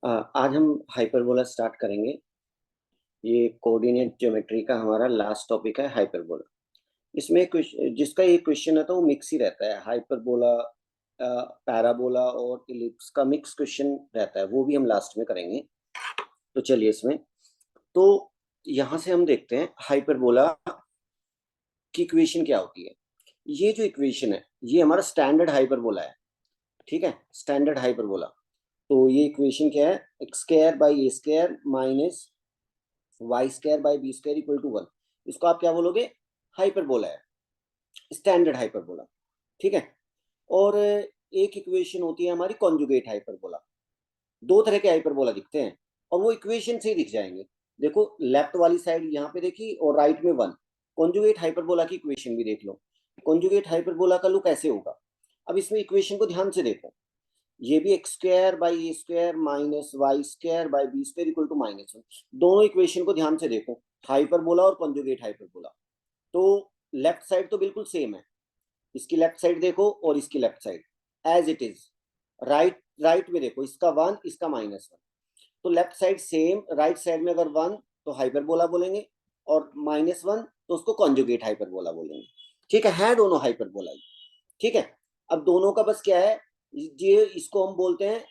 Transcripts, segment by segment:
आज हम hyperbola start करेंगे। ये कोऑर्डिनेट ज्योमेट्री का हमारा लास्ट टॉपिक है हाइपरबोला। इसमें जिसका ये क्वेश्चन है तो वो मिक्स ही रहता है। हाइपरबोला, पैराबोला और इलिप्स का मिक्स क्वेश्चन रहता है, वो भी हम लास्ट में करेंगे। तो चलिए इसमें, तो यहाँ से हम देखते हैं हाइपरबोला की इक्वेशन क्या होती है। ये जो इक्वेशन है ये हमारा स्टैंडर्ड हाइपरबोला है। ठीक है, स्टैंडर्ड हाइपरबोला। तो ये इक्वेशन क्या है? X square by a square minus y square by b square equal to 1। इसको आप क्या बोलोगे? हाइपरबोला है, स्टैंडर्ड हाइपरबोला। ठीक है। और एक इक्वेशन होती है हमारी कॉन्जुगेट हाइपरबोला। दो तरह के हाइपरबोला दिखते हैं और वो इक्वेशन से ही दिख जाएंगे। देखो लेफ्ट वाली साइड यहाँ पे देखी और राइट में 1। कॉन्जुगेट हाइपरबोला की इक्वेशन भी देख लो। कॉन्जुगेट हाइपरबोला का लुक ऐसे होगा। अब इसमें इक्वेशन को ध्यान से देखो। ये भी x square by a square minus y square by b square equal to -1। दोनों इक्वेशन को ध्यान से देखो, हाइपरबोला और कॉन्जुगेट हाइपरबोला। तो लेफ्ट साइड तो बिल्कुल सेम है, इसकी लेफ्ट साइड देखो और इसकी left side as it is. Right right में देखो, इसका 1 इसका -1। तो left side same, right side में अगर 1 तो हाइपरबोला बोलेंगे और -1 तो उसको कॉन्जुगेट हाइपरबोला बोलेंगे। ठीक है दोनों हाइपरबोला। ठीक है। अब दोनों का बस क्या है, ये इसको हम बोलते हैं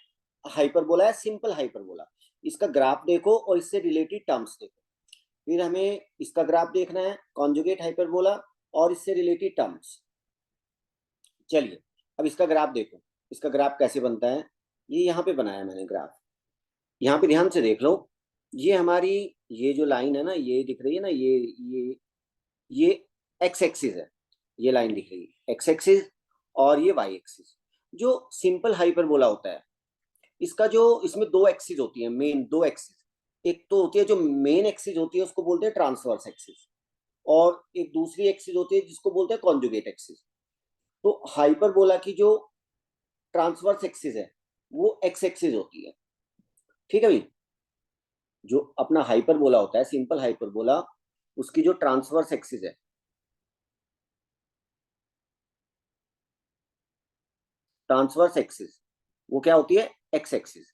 हाइपरबोला है, सिंपल हाइपरबोला। इसका ग्राफ देखो और इससे रिलेटेड टर्म्स देखो। फिर हमें इसका ग्राफ देखना है कॉन्जुगेट हाइपरबोला और इससे रिलेटेड टर्म्स। चलिए अब इसका ग्राफ देखो। इसका ग्राफ कैसे बनता है, ये यहाँ पे बनाया मैंने ग्राफ। यहाँ पे ध्यान से देख लो। ये हमारी, ये जो लाइन है ना, ये दिख रही है ना, ये एक्स एक्सिस है। ये लाइन दिख रही है एक्स एक्सिस और ये वाई एक्सिस। जो सिंपल हाइपरबोला होता है, इसका जो, इसमें दो एक्सिस होती है, मेन दो एक्सिस। एक तो होती है जो मेन एक्सिस होती है उसको बोलते हैं ट्रांसवर्स एक्सिस, और एक दूसरी एक्सिस होती है जिसको बोलते हैं कॉन्जुगेट एक्सिस। तो हाइपरबोला की जो ट्रांसवर्स एक्सिस है वो एक्स एक्सिस होती है। ठीक है भाई। जो अपना हाइपरबोला होता है सिंपल हाइपरबोला, उसकी जो ट्रांसवर्स एक्सिस है, ट्रांसवर्स एक्सिस, वो क्या होती है? X axis.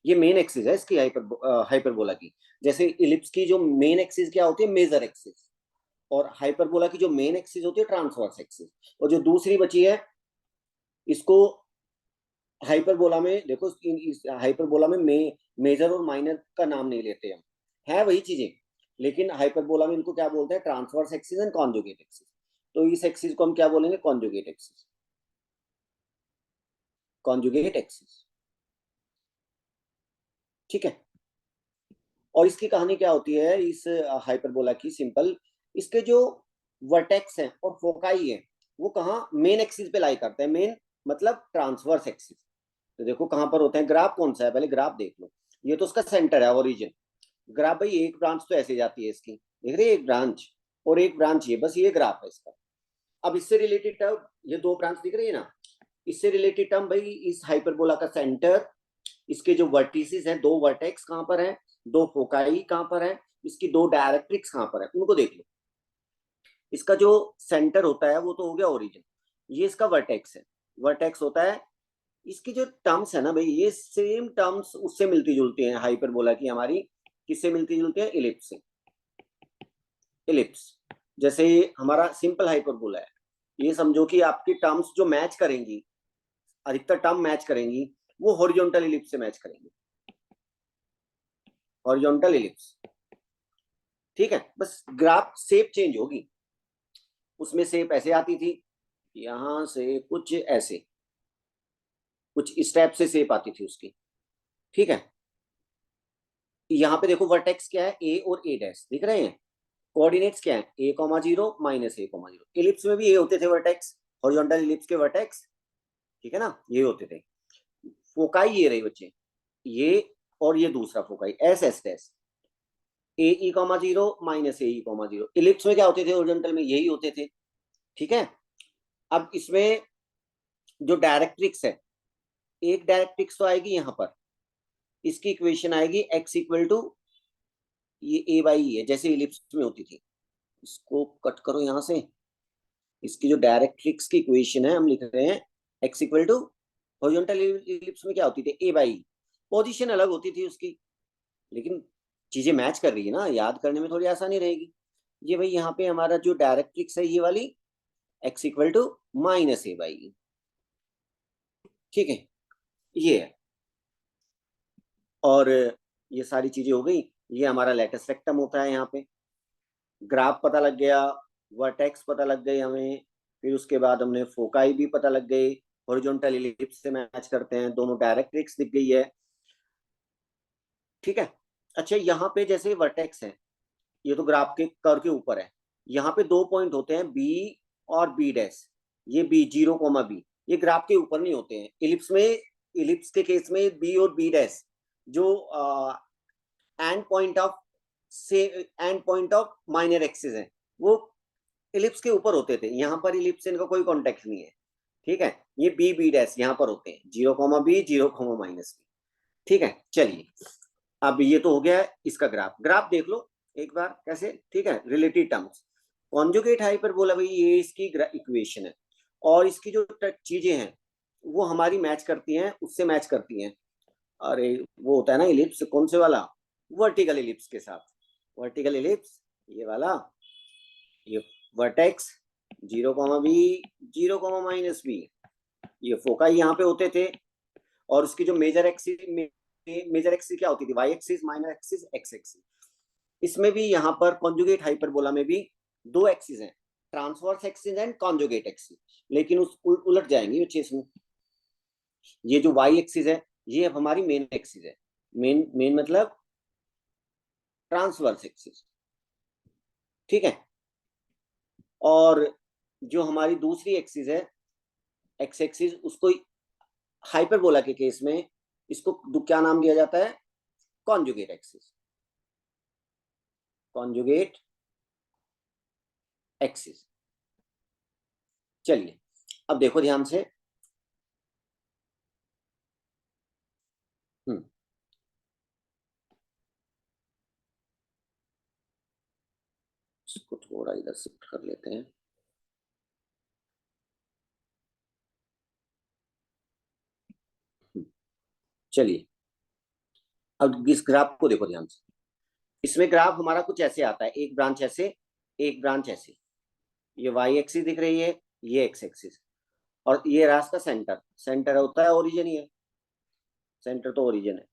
ये मेन एक्सिस है इसकी हाइपरबोला की। जैसे इलिप्स की जो मेन एक्सिस क्या होती है? Major axis. और हाइपरबोला की जो मेन एक्सिस होती है ट्रांसवर्स एक्सिस। और जो दूसरी बची है, इसको हाइपरबोला में देखो, इस हाइपरबोला में मेजर और माइनर का नाम नहीं लेते हम, है वही चीजें, लेकिन हाइपरबोला में इनको क्या बोलते हैं? Transverse axis and conjugate axis. तो इस एक्सिस को हम क्या बोलेंगे? Conjugate axis. Conjugate axis. ठीक है। और इसकी कहानी क्या होती है इस हाइपरबोला की? सिंपल, इसके जो वर्टेक्स हैं और फोकाई है वो कहाँ? मेन एक्सिस पे लाई करते हैं। मेन मतलब ट्रांसवर्स एक्सिस। तो देखो कहाँ पर होते हैं। ग्राफ कौन सा है, पहले ग्राफ देख लो। ये तो उसका सेंटर है, ओरिजिन। ग्राफ भाई एक ब्रांच तो ऐसे जाती है इसकी, देख रहे, एक ब्रांच और एक ब्रांच, ये बस ये ग्राफ है इसका। अब इससे रिलेटेड टर्म, ये दो ब्रांच दिख रही है ना, इससे रिलेटेड टर्म भाई इस हाइपरबोला का सेंटर, इसके जो वर्टिसेस हैं, दो वर्टेक्स कहाँ पर है, दो फोकाई कहाँ पर है, इसकी दो डायरेक्ट्रिक्स कहाँ पर है, उनको देख लो। इसका जो सेंटर होता है वो तो हो गया ओरिजिन, ये इसका वर्टेक्स है, वर्टेक्स होता है। इसकी जो टर्म्स है ना भाई, ये सेम टर्म्स उससे मिलती जुलती हैं हाइपरबोला की हमारी। किससे मिलती जुलती है? इलिप्स से। इलिप्स जैसे हमारा सिंपल हाइपरबोला है, ये समझो कि आपकी टर्म्स जो मैच करेंगी, अधिकतर टर्म मैच करेंगी, वो हॉरिजॉन्टल इलिप्स से मैच करेंगी। Horizontal ellipse. ठीक है, बस ग्राफ शेप चेंज होगी। उसमें शेप ऐसे आती थी, यहां से कुछ ऐसे, कुछ स्टेप से शेप आती थी उसकी। ठीक है। यहाँ पे देखो वर्टेक्स क्या है? ए और ए डैश दिख रहे हैं। कोऑर्डिनेट्स क्या है? a,0 -a,0। इलिप्स में भी ये होते थे वर्टेक्स, हॉरिजॉन्टल इलिप्स के वर्टेक्स। ठीक है ना, ये होते थे। फोकाई ये रही बच्चे, ये और ये दूसरा foci S S dash, a,0 -a,0। Ellipse में क्या होते थे? हॉरिजॉन्टल में यही होते थे। ठीक है। अब इसमें जो डायरेक्ट्रिक्स है, एक डायरेक्ट्रिक्स तो आएगी यहाँ पर, इसकी इक्वेशन आएगी x इक्वल टू ये a बाई है, जैसे इलिप्स में होती थी। इसको कट करो यहाँ से। इसकी जो डायरेक्ट्रिक्स की इक्वेशन है हम लिख रहे हैं x equal to, horizontal ellipse में क्या होती थी? a by. पोजीशन अलग होती थी उसकी, लेकिन चीजें मैच कर रही है ना, याद करने में थोड़ी आसानी रहेगी। ये भाई यहाँ पे हमारा जो डायरेक्ट्रिक्स है ये वाली, x इक्वल टू -a/e, ठीक है, ये है। और ये सारी चीजें हो गई। ये हमारा लेटस रेक्टम होता है यहाँ पे। ग्राफ पता लग गया, वर्टेक्स पता लग गई हमें, फिर उसके बाद हमने फोकाई भी पता लग गई, हॉरिजॉन्टल इलिप्स से मैच करते हैं, दोनों डायरेक्ट्रिक्स दिख गई है, ठीक है। अच्छा, यहाँ पे जैसे वर्टेक्स है, ये तो ग्राफ के कर के ऊपर है, यहाँ पे दो पॉइंट होते हैं बी और बी डैश, ये बी 0, ये ग्राफ के ऊपर नहीं होते हैं इलिप्स में। इलिप्स के केस में बी और बी डैश जो एंड पॉइंट ऑफ से and point of minor axis है, वो इलिप्स के ऊपर होते थे। यहाँ पर इलिप्स से इनका कोई कॉन्टेक्ट नहीं है, ठीक है। ये बी बी डैश यहाँ पर होते हैं, 0, B 0, -B, ठीक है। चलिए, अब ये तो हो गया इसका ग्राफ। ग्राफ देख लो एक बार कैसे, ठीक है, रिलेटिव टर्म्स। कॉन्जुगेट हाइपरबोला भाई ये इसकी इक्वेशन है, और इसकी जो चीजें हैं वो हमारी मैच करती हैं, उससे मैच करती हैं। अरे वो होता है ना इलिप्स, कौन से वाला, वर्टिकल इलिप्स के साथ। वर्टिकल इलिप्स ये वाला, ये वर्टेक्स 0, B 0, -B, ये फोकाई यहाँ पे होते थे। और उसकी जो मेजर एक्सिस क्या होती थी, y axis, minor axis, x axis. इसमें भी यहाँ पर कॉन्जुगेट हाइपरबोला में भी दो एक्सिस हैं, transverse axis and conjugate axis, लेकिन उस उलट जाएंगे ये चीज में। ये जो वाई एक्सिस है ये अब हमारी मेन एक्सिस है, मेन मेन मतलब ट्रांसवर्स एक्सिस, ठीक है। और जो हमारी दूसरी एक्सिस है एक्स एक्सिस, उसको हाइपरबोला के केस में इसको क्या नाम दिया जाता है, कॉन्जुगेट एक्सिस, कॉन्जुगेट एक्सिस। चलिए, अब देखो ध्यान से। हम्म इसको थोड़ा इधर शिफ्ट कर लेते हैं। चलिए, अब इस ग्राफ को देखो ध्यान से। इसमें ग्राफ हमारा कुछ ऐसे आता है, एक ब्रांच ऐसे, एक ब्रांच ऐसे। ये वाई एक्सिस दिख रही है, ये एक्स एक्सिस, और ये रास्ता सेंटर, सेंटर होता है ओरिजिन, ये सेंटर तो ओरिजिन है।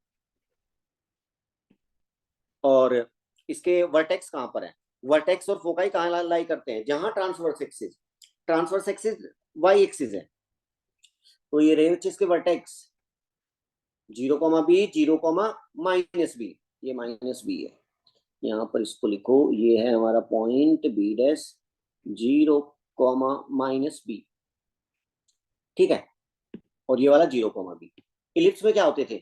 और इसके वर्टेक्स कहाँ पर है, वर्टेक्स और फोकाई कहाँ लाई करते हैं, जहां transverse axis, transverse axis y axis है, तो ये रहे इसके वर्टेक्स 0, B 0, -B, ये -B है। यहाँ पर इसको लिखो, ये है हमारा पॉइंट बी डैश 0, -B, ठीक है। और ये वाला 0, B। इलिप्स में क्या होते थे,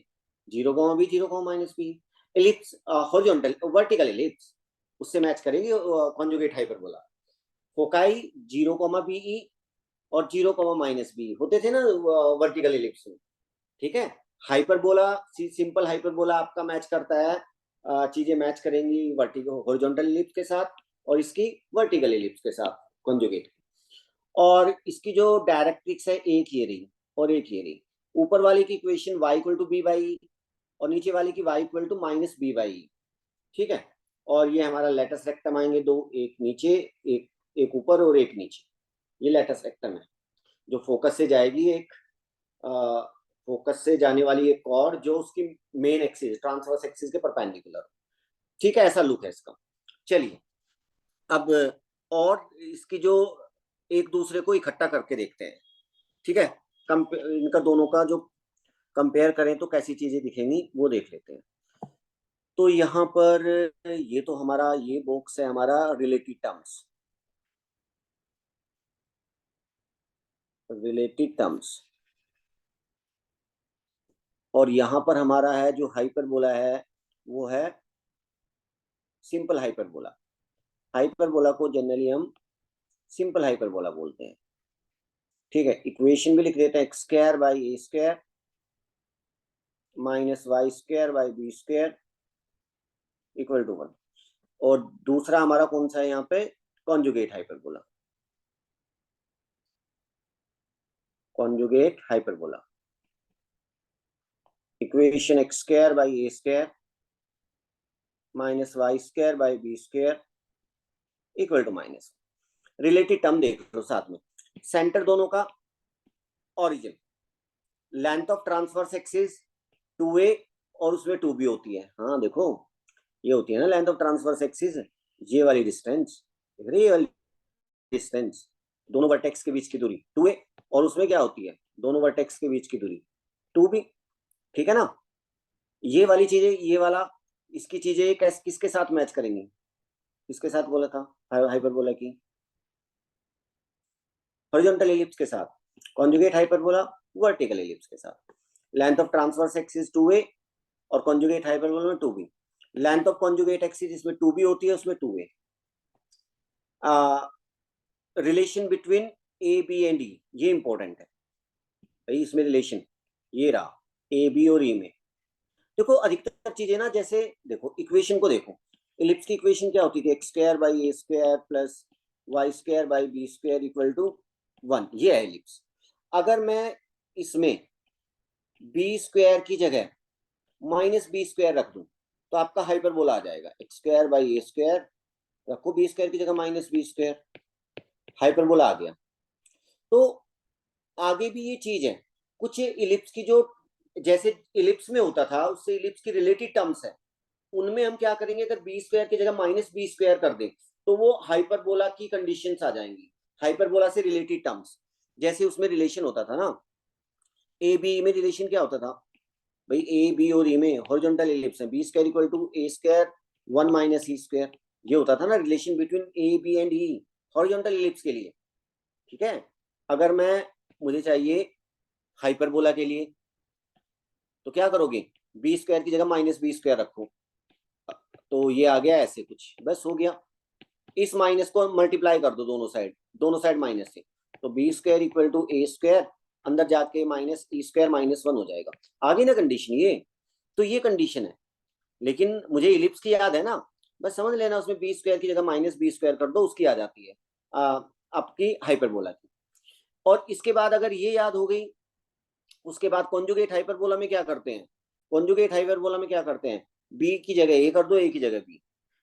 0, B 0, -B। Ellipse horizontal vertical ellipse, उससे मैच करेंगे कॉन्जुगेट हाइपरबोला। फोकाई 0, BE और 0, -B होते थे ना वर्टिकल इलिप्स में, ठीक है। हाइपरबोला, सिंपल हाइपरबोला आपका मैच करता है, चीजें मैच करेंगी वर्टिकल हॉरिजॉन्टल इलिप्स के साथ और इसकी वर्टिकल इलिप्स के साथ कॉन्जुगेट। और इसकी जो डायरेक्ट्रिक्स है एक ये रही और एक ये रही। ऊपर वाली की equation y equal to B/E और नीचे वाली की y इक्वल टू -B/E, ठीक है। और ये हमारा लेटस रेक्टम आएंगे दो, एक नीचे, एक एक ऊपर और एक नीचे। ये लेटस रेक्टम है जो फोकस से जाएगी, एक फोकस से जाने वाली एक और जो उसकी मेन एक्सिस ट्रांसवर्स एक्सिस के परपेंडिकुलर, ठीक है। ऐसा लुक है इसका। चलिए, अब और इसकी जो एक दूसरे को इकट्ठा करके देखते हैं, ठीक है। इनका दोनों का जो कंपेयर करें तो कैसी चीजें दिखेंगी वो देख लेते हैं। तो यहाँ पर ये तो हमारा ये बॉक्स है हमारा रिलेटिव टर्म्स, रिलेटिव टर्म्स। और यहाँ पर हमारा है जो हाइपरबोला है वो है सिंपल हाइपरबोला। हाइपरबोला को जनरली हम सिंपल हाइपरबोला बोलते हैं, ठीक है। इक्वेशन भी लिख देते हैं, x² / a² -y² / b² = 1। और दूसरा हमारा कौन सा है यहाँ पे, conjugate hyperbola, conjugate hyperbola. Equation x square by a square minus y square by b square equal to minus, related term देख लो साथ में, सेंटर दोनों का, origin, length of transverse axis 2a और उसमें 2b होती है। हाँ देखो ये होती है ना लेंथ ऑफ ट्रांसवर्स एक्सिस, ये वाली डिस्टेंस, ये वाली डिस्टेंस, दोनों वर्टेक्स के बीच की दूरी 2a, और उसमें क्या होती है दोनों वर्टेक्स के बीच की दूरी 2b। ठीक है ना, ये वाली चीजें, ये वाला, इसकी चीजें किसके साथ मैच करेंगी, किसके साथ बोला था हाइपरबोला की, हॉरिजॉन्टल एलिप्स के साथ, कॉन्जुगेट हाइपरबोला वर्टिकल एलिप्स के साथ। Length of transverse axis 2a और कॉन्जुगेट हाइपरबोला में 2b। Length of conjugate axis इसमें 2b होती है, उसमें 2a। Relation between A B and E, ये इंपॉर्टेंट है भाई, इसमें रिलेशन ये रहा ए बी और ई में। देखो अधिकतर चीजें ना, जैसे देखो इक्वेशन को देखो, इलिप्स की इक्वेशन क्या होती थी, x square by a square plus y square by b square equal to 1, ये है इलिप्स। अगर मैं इसमें बी स्क्वायर की जगह माइनस बी स्क्वायर रख दूं तो आपका हाइपरबोला आ जाएगा, x square by a square रखो बी स्क्वायर की जगह माइनस बी स्क्वायर, हाइपरबोला आ गया। तो आगे भी ये चीज है, कुछ इलिप्स की जो, जैसे इलिप्स में होता था उससे इलिप्स की रिलेटेड टर्म्स है, उनमें हम क्या करेंगे, अगर बी स्क्वायर की जगह माइनस बी स्क्वायर कर दें तो वो हाइपरबोला की कंडीशंस आ जाएंगी, हाइपरबोला से रिलेटेड टर्म्स। जैसे उसमें रिलेशन होता था ना, ए बी में रिलेशन क्या होता था भाई, ए बी और ई में हॉरिजॉन्टल एलिप्स है, b square equal to a square 1 minus e square, ये होता था ना relation between A B and e horizontal ellipse के लिए। ठीक है, अगर मैं, मुझे चाहिए हाइपरबोला के लिए, तो क्या करोगे, बी स्क्वायर की जगह माइनस बी स्क्वायर रखो, तो ये आ गया ऐसे कुछ, बस हो गया। इस माइनस को मल्टीप्लाई कर दो दोनों साइड माइनस से, तो b square equal to a square, अंदर जाके माइनस ई स्क्वायर माइनस 1 हो जाएगा। आगे ना कंडीशन ये, तो ये कंडीशन है, लेकिन मुझे इलिप्स की याद है ना, बस समझ लेना, उसमें बी स्क्वायर की जगह माइनस बी स्क्वायर कर दो, उसकी आ जाती है आपकी हाइपरबोला की। और इसके बाद अगर ये याद हो गई, उसके बाद कॉन्जुगेट हाइपरबोला में क्या करते हैं, कॉन्जुगेट हाइपरबोला में क्या करते हैं, बी की जगह ए कर दो, ए की जगह बी।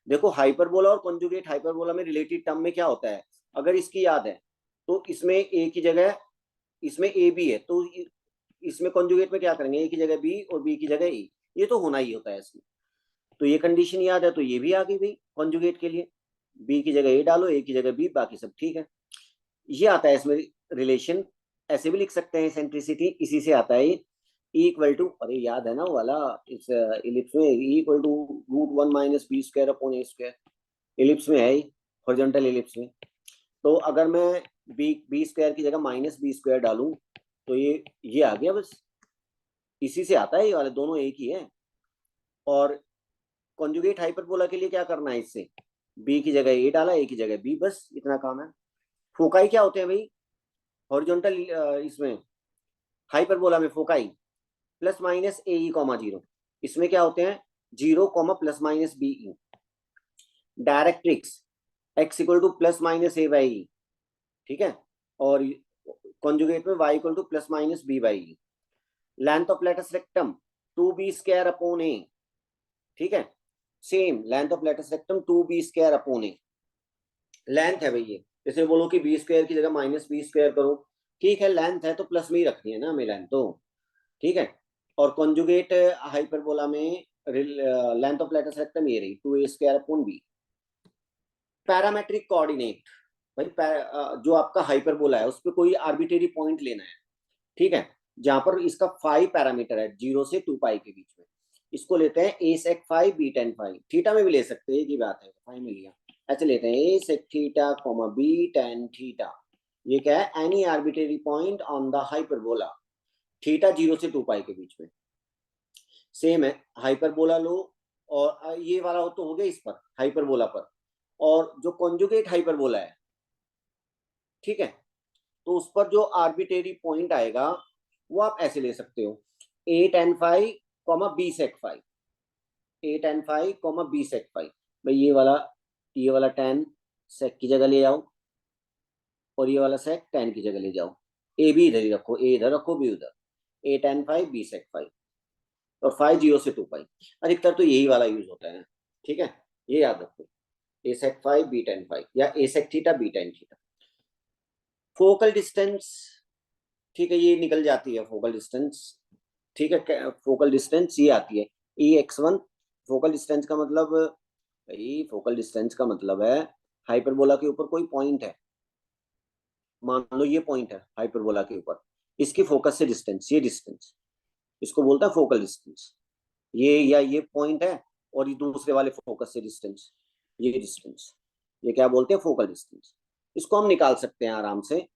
देखो हाइपरबोला और कॉन्जुगेट हाइपरबोला में रिलेटेड टर्म में क्या होता है, अगर इसकी याद है तो इसमें ए की जगह, इसमें ए बी है तो इसमें कॉन्जुगेट में क्या करेंगे, ए की जगह बी और बी की जगह ए, ये तो होना ही होता है इसमें। तो ये कंडीशन याद है तो ये भी आ गई भाई कॉन्जुगेट के लिए, बी की जगह ए डालो, ए की जगह बी, बाकी सब ठीक है। ये आता है इसमें रिलेशन, ऐसे भी लिख सकते हैं सेंट्रिसिटी, इसी से आता है ई इक्वल टू, अरे याद है ना वो वाला, इस इलिप्स में e equal to √1 minus b square upon a square, ellipse में है ही, हॉरिजॉन्टल इलिप्स में। तो अगर मैं बी स्क्वायर की जगह माइनस बी स्क्वायर डालूं तो ये आ गया, बस इसी से आता है, ये वाले दोनों एक ही है। और कॉन्जुगेट हाइपरबोला के लिए क्या करना है, इससे बी की जगह ए डाला, ए की जगह बी, बस इतना काम है। फोकाई क्या होते हैं भाई, हॉरिजॉन्टल इसमें हाइपरबोला में foci plus minus A E comma 0, इसमें क्या होते हैं 0 comma plus minus B E. Directrix X equal to plus minus A by E, ठीक है, और कॉन्जुगेट में Y equal to plus minus B by E. Length of latus rectum 2b square upon A, ठीक है, same length of latus rectum 2b square upon A, length है भाई ये, जैसे बोलो कि बी स्क्वायर की जगह माइनस बी स्क्वायर करो, ठीक है, लेंथ है तो प्लस में ही रखनी है ना हमें लेंथ तो, ठीक है। और कॉन्जुगेट हाइपरबोला में लेंथ ऑफ लेटस रेक्टम ये रही 2a square upon b. Parametric coordinate भाई, जो आपका हाइपरबोला है उस पर कोई आर्बिट्रेरी पॉइंट लेना है, ठीक है, जहां पर इसका फाइव पैरामीटर है 0 से 2π के बीच में, इसको लेते हैं a sec five b tan five, theta में भी ले सकते हैं, एक ही बात है, फाइव में लिया, ऐसे लेते हैं a sec theta b tan theta, ये क्या है, any arbitrary point on the hyperbola, theta 0 से 2π के बीच में। सेम है हाइपरबोला लो, और ये वाला हो तो हो गया इस पर हाइपरबोला पर, और जो कॉन्जुगेट हाइपरबोला है, ठीक है, तो उस पर जो आर्बिट्रेरी पॉइंट आएगा वो आप ऐसे ले सकते हो, a tan five comma b sec five, a tan five comma b sec five, भाई ये वाला tan sec की जगह ले जाओ, और ये वाला sec tan की जगह ले जाओ, a b इधर ही रखो, a इधर रखो, b उधर, a tan five b sec five. और फाई 0 से 2 पाई। अधिकतर तो यही वाला यूज होता है, ठीक है, ये याद रखो, A sec phi B tan phi या A sec theta B tan theta. Focal distance, ठीक है, ये निकल जाती है फोकल डिस्टेंस, ठीक है, फोकल डिस्टेंस ये आती है ई एक्स वन। फोकल डिस्टेंस का मतलब, भाई फोकल डिस्टेंस का मतलब है हाइपरबोला के ऊपर कोई पॉइंट है, मान लो ये पॉइंट है हाइपरबोला के ऊपर, इसकी फोकस से डिस्टेंस, ये डिस्टेंस, इसको बोलता है फोकल डिस्टेंस। ये या ये पॉइंट है और ये दूसरे वाले फोकस से डिस्टेंस, ये डिस्टेंस, ये क्या बोलते हैं, फोकल डिस्टेंस। इसको हम निकाल सकते हैं आराम से।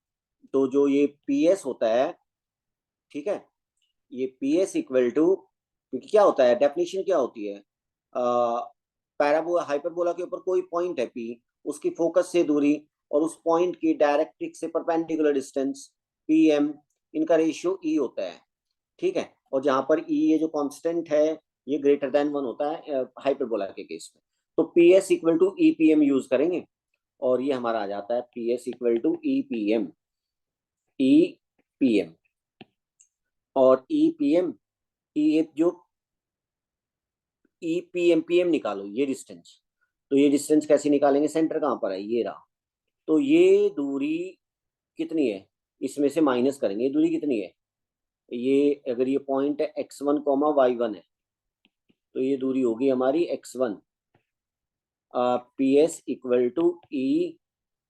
तो जो ये पी एस होता है, ठीक है, ये पी एस इक्वल टू, क्योंकि क्या होता है, डेफिनेशन क्या होती है, पैराबोला हाइपरबोला के ऊपर कोई पॉइंट है पी, उसकी फोकस से दूरी और उस पॉइंट की डायरेक्ट्रिक्स से परपेंडिकुलर डिस्टेंस पी एम, इनका रेशियो ई होता है, ठीक है। और जहां पर ई ये जो कांस्टेंट है ये ग्रेटर देन 1 होता है हाइपरबोला के केस में। तो P S equal to E P M use करेंगे और ये हमारा आ जाता है P S equal to E P M, E P M. और ई पी एम, ई जो e P M, P M निकालो ये डिस्टेंस। तो ये डिस्टेंस कैसे निकालेंगे, सेंटर कहाँ पर है, ये रहा। तो ये दूरी कितनी है, इसमें से माइनस करेंगे, ये दूरी कितनी है, ये अगर ये पॉइंट है x one comma y one है, तो ये दूरी होगी हमारी x one. P S equal to E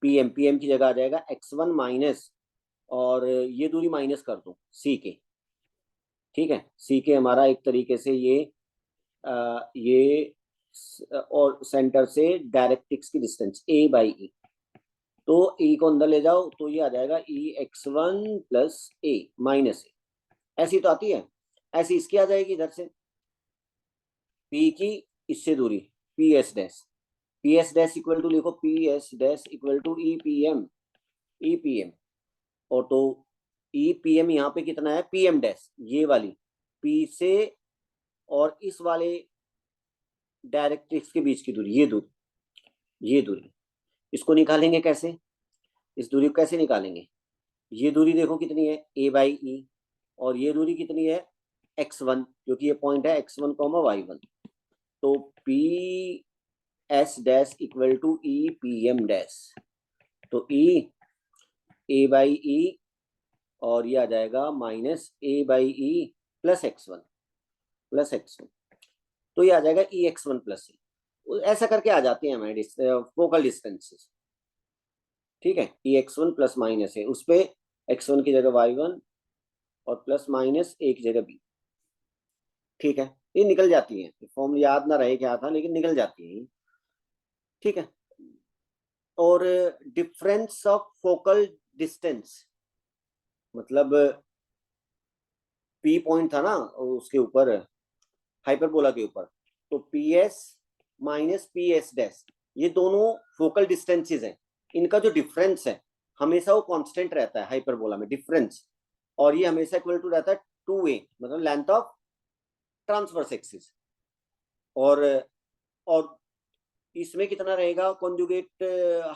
P M, P M की जगह आ जाएगा एक्स वन माइनस, और ये दूरी माइनस कर दो सी के, ठीक है, सी के हमारा एक तरीके से ये और सेंटर से डायरेक्ट्रिक्स की डिस्टेंस ए बाई ई। तो ई को अंदर ले जाओ तो ये आ जाएगा ई एक्स वन प्लस ए माइनस ए, ऐसी तो आती है, ऐसी इसकी आ जाएगी इधर से, पी की इससे दूरी P S dash, P S dash equal to लिखो P S dash equal to E P M, E P M. और तो ई पी एम यहाँ पे कितना है, पी एम डैश ये वाली पी से और इस वाले डायरेक्ट्रिक्स के बीच की दूरी, ये दूरी, ये दूरी, इसको निकालेंगे कैसे, इस दूरी को कैसे निकालेंगे, ये दूरी देखो कितनी है ए बाई ई, और ये दूरी कितनी है एक्स वन, क्योंकि ये पॉइंट है x one comma y one. तो P S dash equal to E P m dash, तो ई ए बाई ई और ये आ जाएगा minus A by e plus x one, plus x one, तो ये आ जाएगा e x one plus e. ऐसा करके आ जाती है हमारे फोकल डिस्टेंसेस, ठीक है, ई एक्स वन प्लस माइनस है उस पर, एक्स वन की जगह वाई वन और प्लस माइनस ए की जगह बी, ठीक है, ये निकल जाती है, फॉर्म याद ना रहे क्या था लेकिन निकल जाती है, ठीक है। और डिफरेंस ऑफ फोकल डिस्टेंस, मतलब पी पॉइंट था ना उसके ऊपर, हाइपरबोला के ऊपर, तो P S minus P S dash, ये दोनों फोकल डिस्टेंसेस हैं, इनका जो डिफरेंस है हमेशा वो कांस्टेंट रहता है हाइपरबोला में डिफरेंस, और ये हमेशा इक्वल टू रहता है टू ए, मतलब लेंथ ऑफ ट्रांसवर्स एक्सिस। और और इसमें कितना रहेगा कॉन्जुगेट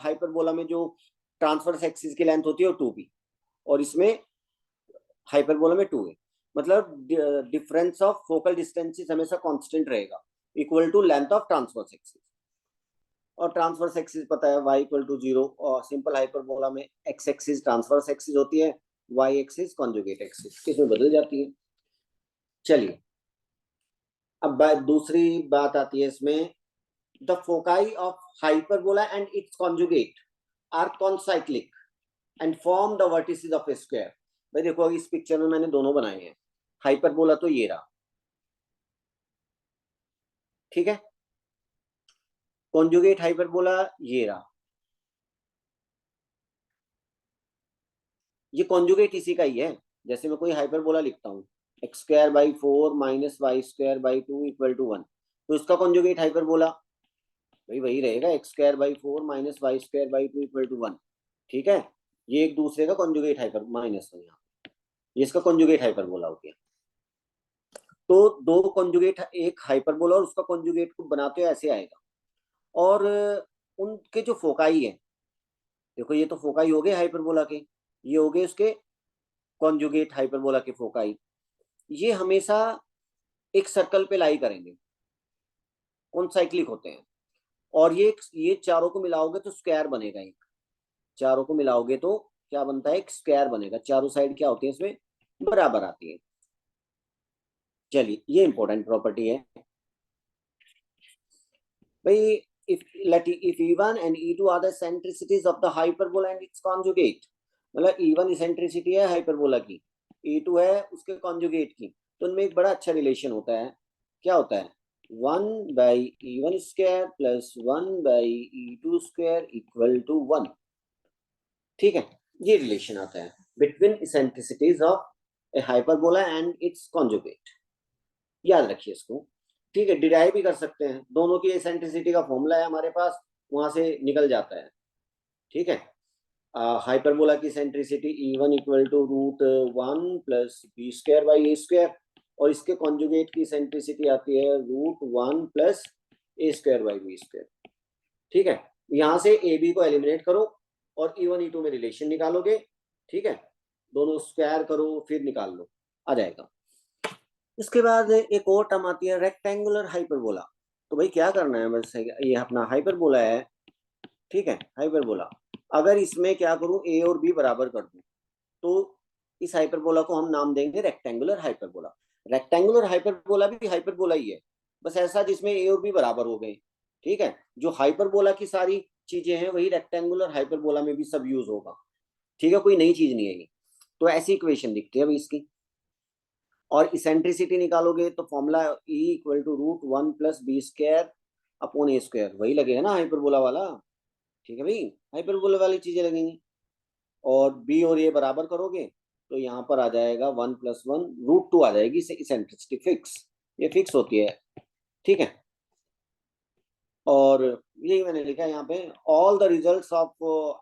हाइपरबोला में, जो ट्रांसवर्स एक्सिस की लेंथ होती है वो टू बी, और इसमें हाइपरबोला में टू ए, मतलब डिफरेंस ऑफ फोकल डिस्टेंसेस हमेशा कांस्टेंट रहेगा, equal to length of transverse axis. और ट्रांसवर्स एक्सिस पता है y इक्वल टू जीरो, और सिंपल हाइपरबोला में x एक्सिस ट्रांसवर्स एक्सिस होती है, y एक्सिस कॉन्जुगेट एक्सिस, किसमें बदल जाती है। चलिए अब दूसरी बात आती है इसमें, the foci of hyperbola and its conjugate are concyclic and form the vertices of a square. भाई देखो इस पिक्चर में मैंने दोनों बनाए हैं, हाइपरबोला तो ये रहा, ठीक है, कॉन्जुगेट हाइपरबोला ये रहा, ये कॉन्जुगेट इसी का ही है। जैसे मैं कोई हाइपरबोला लिखता हूँ x square by four minus y square by two equal to one, तो इसका कॉन्जुगेट हाइपरबोला भाई वही रहेगा, x square by four minus y square by two equal to one, ठीक है। ये एक दूसरे का कॉन्जुगेट हाइपर माइनस वन, यहाँ ये इसका कॉन्जुगेट हाइपरबोला हो गया। तो दो कॉन्जुगेट, एक हाइपरबोला और उसका कॉन्जुगेट को बनाते हो ऐसे आएगा। और उनके जो फोकाई है, देखो ये तो फोकाई हो गए हाइपरबोला के, ये हो गए उसके कॉन्जुगेट हाइपरबोला के फोकाई, ये हमेशा एक सर्कल पे लाई करेंगे, कॉन्साइक्लिक होते हैं। और ये चारों को मिलाओगे तो स्क्वायर बनेगा एक, चारों को मिलाओगे तो क्या बनता है, एक स्क्वायर बनेगा। चारों साइड क्या होती है इसमें, बराबर आती है। चलिए ये इंपॉर्टेंट प्रॉपर्टी है भाई। if E1 and E2 are the eccentricities of the hyperbola and its conjugate, मतलब E1 इसेंट्रिसिटी है हाइपरबोला की, E2 है उसके कॉन्जुगेट की, तो उनमें एक बड़ा अच्छा रिलेशन होता है। क्या होता है, 1/E1 square plus 1/E2 square equal to 1। ठीक है, ये रिलेशन आता है between eccentricities of a hyperbola and its conjugate. याद रखिए इसको। ठीक है, डिराइव भी कर सकते हैं, दोनों की एसेंट्रिसिटी का फॉर्मूला है हमारे पास, वहां से निकल जाता है। ठीक है, हाइपरबोला की eccentricity E1 equal to √1 plus b square by a square, और इसके कॉन्जुगेट की एसेंट्रिसिटी आती है √1 plus a square by b square. ठीक है, यहां से ए बी को एलिमिनेट करो और E1 E2 में रिलेशन निकालोगे। ठीक है, दोनों स्क्वायर करो फिर निकाल लो, आ जाएगा। इसके बाद एक और टर्म आती है रेक्टेंगुलर हाइपरबोला। तो भाई क्या करना है, बस ये अपना हाइपरबोला है। ठीक है, हाइपरबोला, अगर इसमें क्या करूं, ए और बी बराबर कर दूं, तो इस हाइपरबोला को हम नाम देंगे रेक्टेंगुलर हाइपरबोला। रेक्टेंगुलर हाइपरबोला भी हाइपरबोला ही है, बस ऐसा जिसमें ए और बी बराबर हो गए। ठीक है, जो हाइपरबोला की सारी चीजें हैं वही रेक्टेंगुलर हाइपरबोला में भी सब यूज होगा। ठीक है, कोई नई चीज नहीं है ये। तो ऐसी इक्वेशन दिखती है अभी इसकी। और इसेंट्रिसिटी निकालोगे तो formula E equal to √1 plus b square upon a square, वही लगेगा ना हाइपरबोला वाला। ठीक है भाई, हाइपरबोला वाली चीजें लगेंगी। और बी और ए बराबर करोगे तो यहाँ पर आ जाएगा 1 + 1 √2 आ जाएगी, इसेंट्रिसिटी फिक्स, ये फिक्स होती है। ठीक है, और यही मैंने लिखा है यहाँ पे, all the results of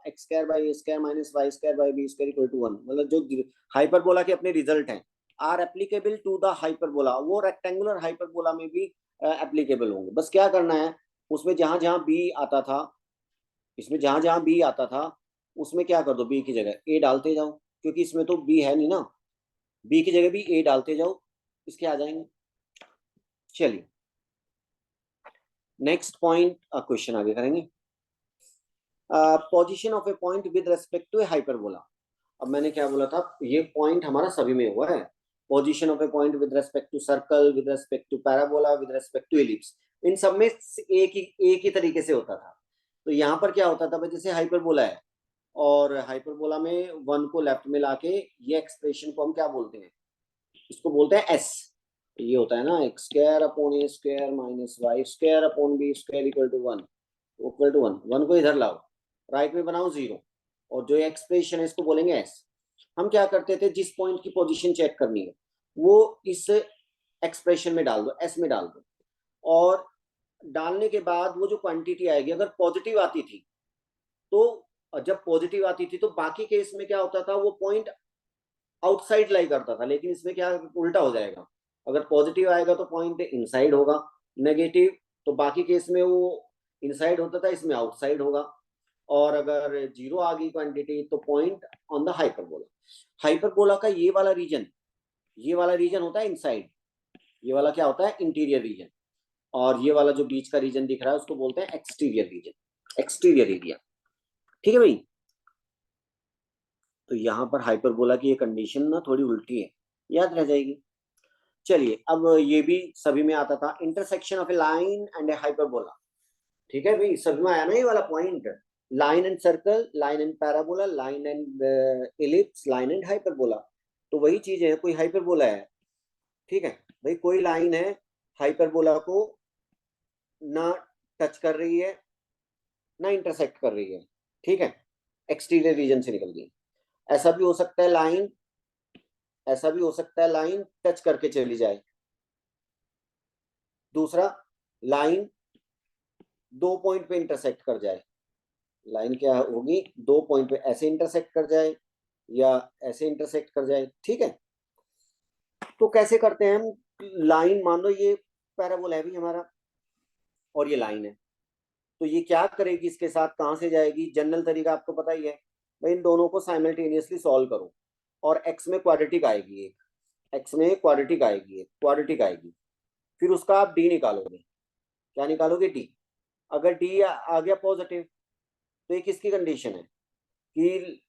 x square by a square minus y square by b square equal to 1, मतलब जो हाइपरबोला के अपने रिजल्ट हैं are applicable to the hyperbola, वो रेक्टेंगुलर हाइपरबोला में भी एप्लीकेबल होंगे। बस क्या करना है, उसमें जहां जहां बी आता था, इसमें जहां जहां बी आता था उसमें क्या कर दो, बी की जगह ए डालते जाओ, क्योंकि इसमें तो बी है नहीं ना, बी की जगह भी ए डालते जाओ, इसके आ जाएंगे। चलिए नेक्स्ट पॉइंट, क्वेश्चन आगे करेंगे। Position of a point with respect to a hyperbola. अब मैंने क्या बोला था, ये पॉइंट हमारा सभी में हुआ है। Position of a point with respect to circle, with respect to parabola, with respect to ellipse, इन सब में एक ही तरीके से होता था। तो यहाँ पर क्या होता था भाई, जैसे हाइपरबोला है और हाइपरबोला में 1 को लेफ्ट में लाके ये एक्सप्रेशन को हम क्या बोलते हैं, इसको बोलते हैं एस। ये होता है ना x square upon a square minus y square upon b square equal to 1, equal to 1। 1 को इधर लाओ, राइट में बनाओ 0, और जो एक्सप्रेशन है इसको बोलेंगे एस। हम क्या करते थे, जिस पॉइंट की पोजीशन चेक करनी है वो इस एक्सप्रेशन में डाल दो, एस में डाल दो, और डालने के बाद वो जो क्वांटिटी आएगी अगर पॉजिटिव आती थी, तो जब पॉजिटिव आती थी तो बाकी केस में क्या होता था, वो पॉइंट आउटसाइड लाई करता था। लेकिन इसमें क्या उल्टा हो जाएगा, अगर पॉजिटिव आएगा तो पॉइंट इनसाइड होगा, नेगेटिव तो बाकी केस में वो इनसाइड होता था, इसमें आउटसाइड होगा। और अगर 0 आ गई क्वांटिटी तो point on the hyperbola. Hyperbola का ये वाला रीजन होता है इनसाइड, ये वाला क्या होता है, इंटीरियर रीजन, और ये वाला जो बीच का रीजन दिख रहा है उसको बोलते हैं एक्सटीरियर रीजन, एक्सटीरियर एरिया। ठीक है भाई, तो यहाँ पर हाइपरबोला की ये कंडीशन ना थोड़ी उल्टी है, याद रह जाएगी। चलिए अब ये भी सभी में आता था, intersection of A line and A hyperbola. ठीक है भाई, सभी में आया ना ये वाला point, line and circle, line and parabola, line and ellipse, line and hyperbola. तो वही चीज है, कोई हाइपरबोला है। ठीक है भाई, कोई लाइन है हाइपरबोला को ना टच कर रही है ना इंटरसेक्ट कर रही है। ठीक है, एक्सटीरियर रीजन से निकल गई। ऐसा भी हो सकता है लाइन, ऐसा भी हो सकता है लाइन टच करके चली जाए। दूसरा, लाइन 2 पॉइंट पे इंटरसेक्ट कर जाए। लाइन क्या होगी, 2 पॉइंट पे ऐसे इंटरसेक्ट कर जाए या ऐसे इंटरसेक्ट कर जाए। ठीक है, तो कैसे करते हैं हम, लाइन मान लो ये पैराबोला है भी हमारा और ये लाइन है, तो ये क्या करेगी, इसके साथ कहां से जाएगी, जनरल तरीका आपको पता ही है भाई, इन दोनों को साइमल्टेनियसली सॉल्व करो और एक्स में क्वाड्रेटिक आएगी, एक एक्स में क्वाड्रेटिक आएगी, एक क्वाड्रेटिक आएगी। फिर उसका आप डी निकालोगे। क्या निकालोगे? डी। अगर डी आ गया पॉजिटिव तो ये किसकी कंडीशन है कि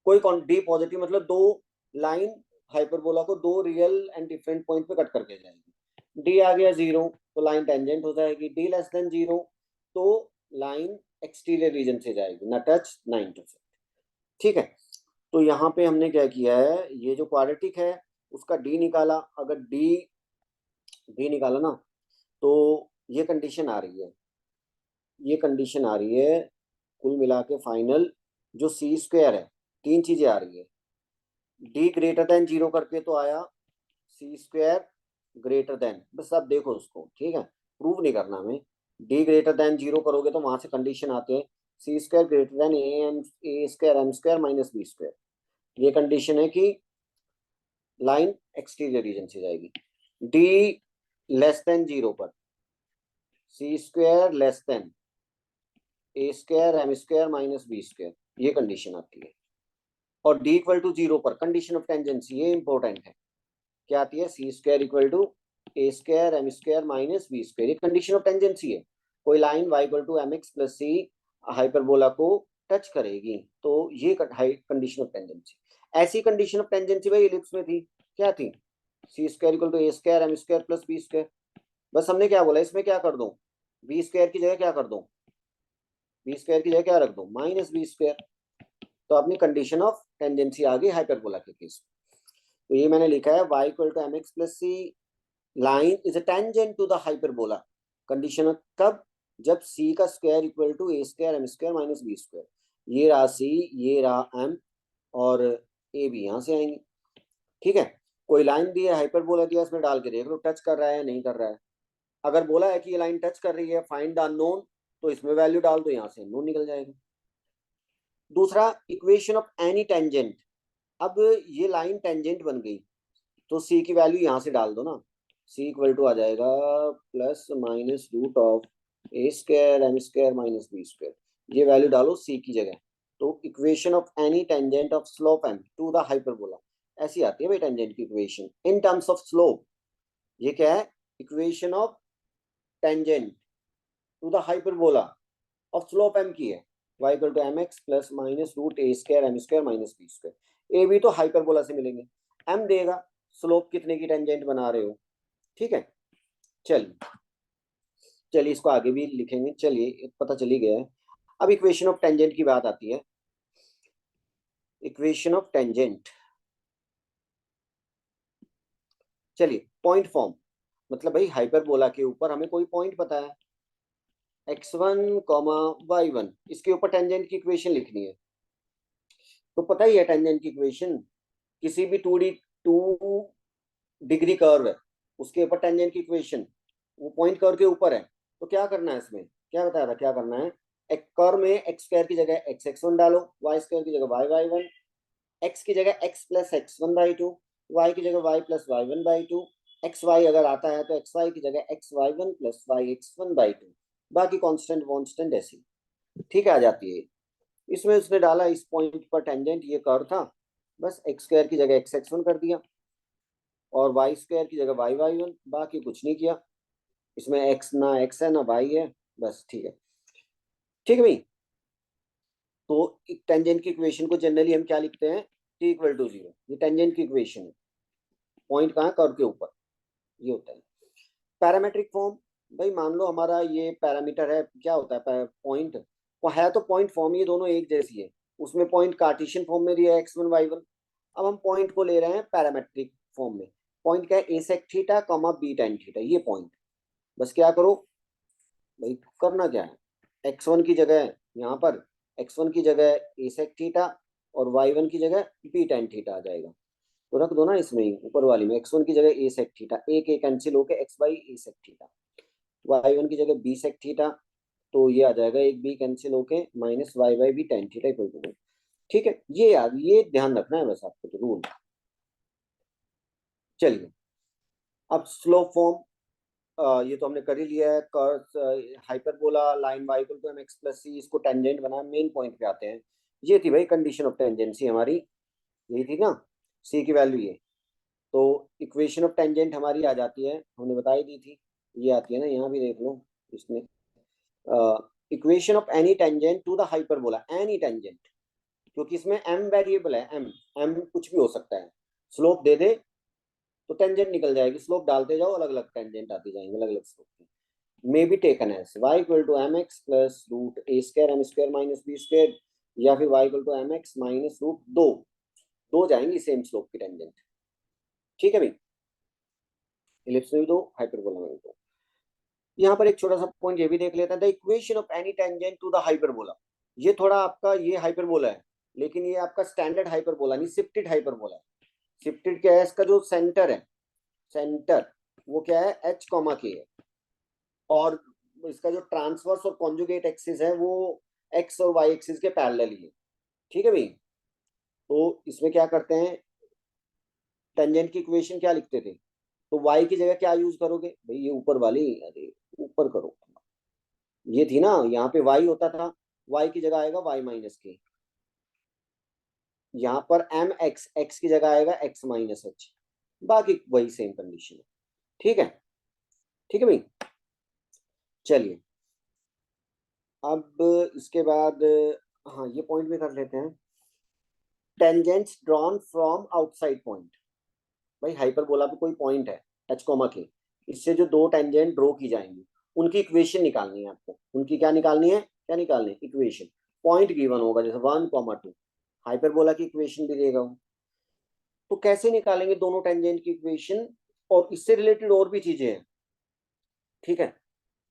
कोई डी पॉजिटिव मतलब दो लाइन हाइपरबोला को दो रियल एंड डिफरेंट पॉइंट पे कट करके जाएगी। डी आ गया जीरो तो लाइन टेंजेंट हो जाएगी। डी लेस देन जीरो तो लाइन एक्सटीरियर रीजन से जाएगी, ना टच ना इंटरसेक्ट। ठीक है, तो यहाँ पे हमने क्या किया है, ये जो क्वाड्रेटिक है उसका डी निकाला। अगर डी डी निकाला ना तो ये कंडीशन आ रही है, ये कंडीशन आ रही है कुल मिला के फाइनल जो सी स्क्वायर है, तीन चीजें आ रही है। डी ग्रेटर देन जीरो करके तो आया सी स्क्वायर ग्रेटर देन, बस आप देखो उसको, ठीक है, प्रूव नहीं करना हमें। डी ग्रेटर देन जीरो करोगे तो वहां से कंडीशन आते हैं सी स्क्वायर ग्रेटर देन ए square m square minus b square. ये कंडीशन है कि लाइन एक्सटीरियर रीजन से जाएगी। डी लेस देन जीरो पर सी स्क्वायर लेस देन ए square m square minus b square, ये कंडीशन आती है। और डी इक्वल टू जीरो पर कंडीशन ऑफ टेंजेंसी, ये इंपॉर्टेंट है, क्या आती है? C square equal to a square m square minus b square, ये कंडीशन ऑफ टेंजेंसी है। कोई line y equal to m x plus c hyperbola को टच करेगी तो ये कंडीशन ऑफ टेंजेंसी। ऐसी कंडीशन ऑफ टेंजेंसी भाई इलिप्स में थी, क्या थी? C square equal to a square m square plus b square. बस हमने क्या बोला, इसमें क्या कर दो, बी स्क्वायर की जगह क्या कर दो, बी स्क्वायर की जगह क्या रख दो, माइनस बी स्क्वायर। तो अपनी कंडीशन ऑफ टेंजेंसी आ गई हाइपरबोला के केस। तो ये मैंने लिखा है y equal to m x plus c line is a tangent to the hyperbola. Condition कब? जब c का square equal to a square m square minus b square. ये रहा c, ये रहा m और a भी यहाँ से आएंगे। ठीक है, कोई लाइन दी है, हाइपरबोला दिया, इसमें डाल के देख लो टच कर रहा है या नहीं कर रहा है। अगर बोला है कि ये लाइन टच कर रही है, फाइंड द अननोन, तो इसमें वैल्यू डाल दो, यहाँ से अननोन निकल जाएगा। दूसरा, इक्वेशन ऑफ एनी टेंजेंट। अब ये लाइन टेंजेंट बन गई तो c की वैल्यू यहाँ से डाल दो ना, c इक्वल टू आ जाएगा plus minus root of a square m square minus b square. ये वैल्यू डालो c की जगह। तो equation of any tangent of slope m to the hyperbola, ऐसी आती है भाई टेंजेंट की equation in terms of slope. ये क्या है? Equation of tangent to the hyperbola of slope m की है, y equal to m x plus minus root a square m square minus b square. A भी तो hyperbola से मिलेंगे, m देगा स्लोप कितने की टेंजेंट बना रहे हो। ठीक है, चलिए चलिए इसको आगे भी लिखेंगे, चलिए पता चली गया है। अब इक्वेशन ऑफ टेंजेंट की बात आती है। इक्वेशन ऑफ टेंजेंट, चलिए पॉइंट फॉर्म, मतलब भाई हाइपरबोला के ऊपर हमें कोई पॉइंट पता है x1 y1, इसके ऊपर टेंजेंट की इक्वेशन लिखनी है। तो पता ही है टेंजेंट की इक्वेशन, किसी भी 2 डिग्री कर्व है उसके ऊपर टेंजेंट की इक्वेशन, वो पॉइंट कर्व के ऊपर है। तो क्या करना है, इसमें क्या बताया था, क्या करना है? एक कर्व में एक्स स्क्वायर की जगह एक्स एक्स वन डालो, वाई स्क्वायर की जगह वाई वाई वन, एक्स की जगह x plus x one by two, y की जगह y plus y one by two, x y अगर आता है तो एक्स वाई की जगह x y one plus y x one by two, बाकी कांस्टेंट वांस्टेंट ऐसी। ठीक है, आ जाती है। इसमें उसने डाला इस पॉइंट पर टेंजेंट ये कर्व था, बस एक्स स्क्वायर की जगह एक्स एक्स वन कर दिया और वाई स्क्वायर की जगह वाई वाई वन, बाकी कुछ नहीं किया। इसमें एक्स ना एक्स है ना वाई है, बस ठीक है। ठीक है भाई, तो टेंजेंट की इक्वेशन को जनरली हम क्या लिखते हैं, टी इक्वल टू जीरो, ये टेंजेंट की इक्वेशन है। पॉइंट कहाँ? कर्व के ऊपर, ये होता है। पैरामेट्रिक फॉर्म, भाई मान लो हमारा ये पैरामीटर है, क्या होता है पॉइंट, वो है तो पॉइंट फॉर्म, ये दोनों एक जैसी है। उसमें पॉइंट कार्टेशियन फॉर्म में दिया है एक्स वन वाई वन, अब हम पॉइंट को ले रहे हैं पैरामेट्रिक फॉर्म में। पॉइंट क्या है? A sec theta comma b tan theta, ये पॉइंट। बस क्या करो भाई, करना क्या है, एक्स वन की जगह यहाँ पर एक्स वन की जगह ए सेक थीटा और वाई वन की जगह बी टेन थीटा आ जाएगा। तो रख दो ना इसमें ही ऊपर वाली में, एक्स वन की जगह ए सेक थीटा, एक एक कैंसिल होकर x by a sec theta, y one की जगह बी सेक थीटा, तो ये आ जाएगा एक बी कैंसिल होके minus y by b tan theta equal to. ठीक है, ये याद, ये ध्यान रखना है बस आपको, तो रूल। चलिए अब स्लोप फॉर्म, ये तो हमने कर ही लिया है। Curve hyperbola line y equal to m x plus c, इसको टेंजेंट बना, मेन पॉइंट पे आते हैं। ये थी भाई कंडीशन ऑफ टेंजेंसी हमारी, यही थी ना, सी की वैल्यू ये। तो इक्वेशन ऑफ टेंजेंट हमारी आ जाती है, हमने बताई दी थी, ये आती है ना, यहाँ भी देख लो इसमें, equation of any tangent to the hyperbola, any tangent, क्योंकि इसमें एम वेरिएबल है, एम एम कुछ भी हो सकता है, स्लोप दे दे तो टेंजेंट निकल जाएगी, स्लोप डालते जाओ अलग अलग टेंजेंट आती जाएंगे, अलग अलग स्लोप की। May be taken as y equal to m x plus root a square m square minus b square, या फिर y equal to m x minus root दो, दो जाएंगी सेम स्लोप की टेंजेंट। ठीक है भाई, इलिप्स में भी दो, हाइपरबोला में भी दो। यहाँ पर एक छोटा सा पॉइंट ये भी देख लेते हैं, the equation of any tangent to the hyperbola, ये थोड़ा आपका ये हाइपरबोला है, लेकिन ये आपका स्टैंडर्ड हाइपरबोला नहीं, शिफ्टेड हाइपरबोला है। शिफ्टेड क्या है, इसका जो सेंटर है, सेंटर वो क्या है, एच कॉमा के है, और इसका जो ट्रांसवर्स और कॉन्जुगेट एक्सिस है वो एक्स और वाई एक्सिस के पैरेलल ही है। ठीक है भाई, तो इसमें क्या करते हैं, टेंजेंट की इक्वेशन क्या लिखते थे, तो वाई की जगह क्या यूज करोगे भाई, ये ऊपर वाली, अरे ऊपर करो, ये थी ना, यहाँ पे वाई होता था, वाई की जगह आएगा वाई माइनस के, यहाँ पर एम एक्स, एक्स की जगह आएगा एक्स माइनस एच, बाकी वही सेम कंडीशन है। ठीक है, ठीक है भाई, चलिए अब इसके बाद, हाँ ये पॉइंट भी कर लेते हैं, tangents drawn from outside point. भाई हाइपरबोला पे कोई पॉइंट है एच कोमा के, इससे जो दो टेंजेंट ड्रॉ की जाएंगी उनकी इक्वेशन निकालनी है आपको, उनकी क्या निकालनी है, क्या निकालनी है, इक्वेशन। पॉइंट गिवन होगा जैसे 1,2, हाइपरबोला की इक्वेशन भी देगा वो। तो कैसे निकालेंगे दोनों टेंजेंट की इक्वेशन, और इससे रिलेटेड और भी चीजें हैं। ठीक है,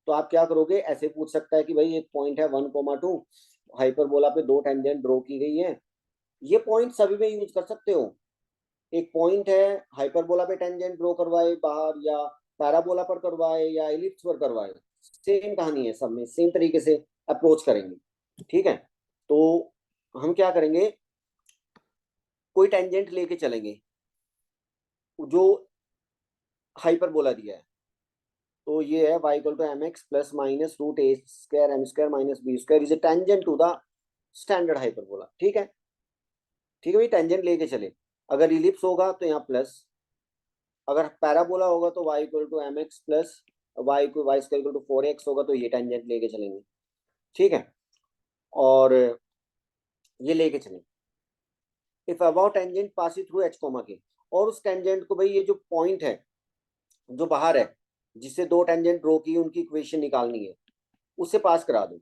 तो आप क्या करोगे, ऐसे पूछ सकता है कि भाई एक पॉइंट है 1,2, हाइपरबोला पे दो टेंजेंट ड्रॉ की गई है, ये पॉइंट सभी में यूज कर सकते हो। एक पॉइंट है हाइपरबोला पे टेंजेंट ड्रॉ करवाए बाहर, या पैराबोला पर करवाए, या एलिप्स पर करवाए, सेम कहानी है, सब में सेम तरीके से अप्रोच करेंगे। ठीक है, तो हम क्या करेंगे, कोई टेंजेंट लेके चलेंगे जो हाइपरबोला दिया है, तो ये है y equal to m x plus minus root a square m square minus b square is a tangent to the standard hyperbola. ठीक है, ठीक है भाई, टेंजेंट लेके चले, अगर इलिप्स होगा तो यहाँ प्लस, अगर पैराबोला होगा तो y equal to m x plus y square equal to 4x होगा, तो ये टेंजेंट लेके चलेंगे। ठीक है, और ये लेके चलें, if about tangent pass through H coma के, और उस टेंजेंट को भाई ये जो पॉइंट है जो बाहर है, जिससे दो टेंजेंट ड्रॉ की उनकी इक्वेशन निकालनी है, उससे पास करा दो,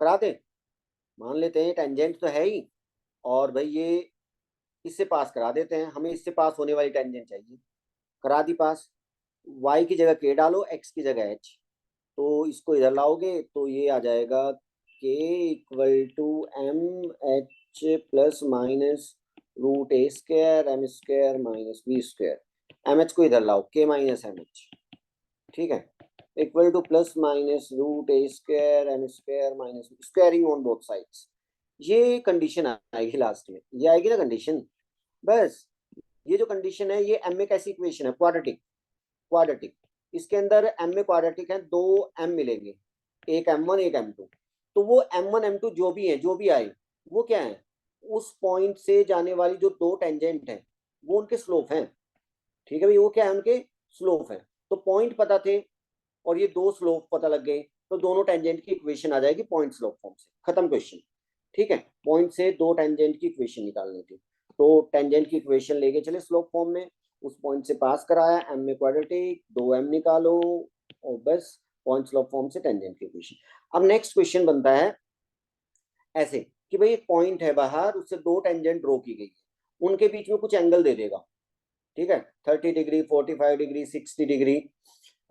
करा दे, मान लेते हैं टेंजेंट तो है ही, और भाई ये इससे पास करा देते हैं, हमें इससे पास होने वाली टेंजेंट चाहिए, करा दी पास, y की जगह k डालो, x की जगह h, तो इसको इधर लाओगे तो ये आ जाएगा k equal to m h plus minus root a square m square minus b square, m h को इधर लाओ, k माइनस एम एच। ठीक है, equal to plus minus root a square m square minus squaring on both sides, ये condition आएगी last में, ये आएगी ना कंडीशन, बस ये जो कंडीशन है ये एम में कैसी इक्वेशन है, क्वाड्रेटिक, क्वाड्रेटिक, इसके अंदर एम में क्वाड्रेटिक है, दो एम मिलेंगे, एक m1 एक m2, तो वो m1 m2 जो भी है, जो भी आए, वो क्या है, उस पॉइंट से जाने वाली जो दो टेंजेंट है वो उनके स्लोप हैं। ठीक है भाई, वो क्या है, उनके स्लोप है, तो पॉइंट पता थे और ये दो स्लोप पता लग गए, तो दोनों टेंजेंट की इक्वेशन आ जाएगी पॉइंट स्लोप फॉर्म से, खत्म क्वेश्चन। ठीक है, पॉइंट से दो टेंजेंट की इक्वेशन निकालनी थी, तो टेंजेंट की इक्वेशन लेके चले स्लोप फॉर्म में, उस पॉइंट से पास कराया, एम में क्वाड्रेटिक, दो एम निकालो, और बस पॉइंट स्लोप फॉर्म से टेंजेंट की इक्वेशन। अब नेक्स्ट क्वेश्चन बनता है ऐसे कि भाई एक पॉइंट है बाहर, उससे दो टेंजेंट ड्रॉ की गई है, उनके बीच में कुछ एंगल दे देगा। ठीक है, 30 डिग्री, 45 डिग्री, 60 डिग्री,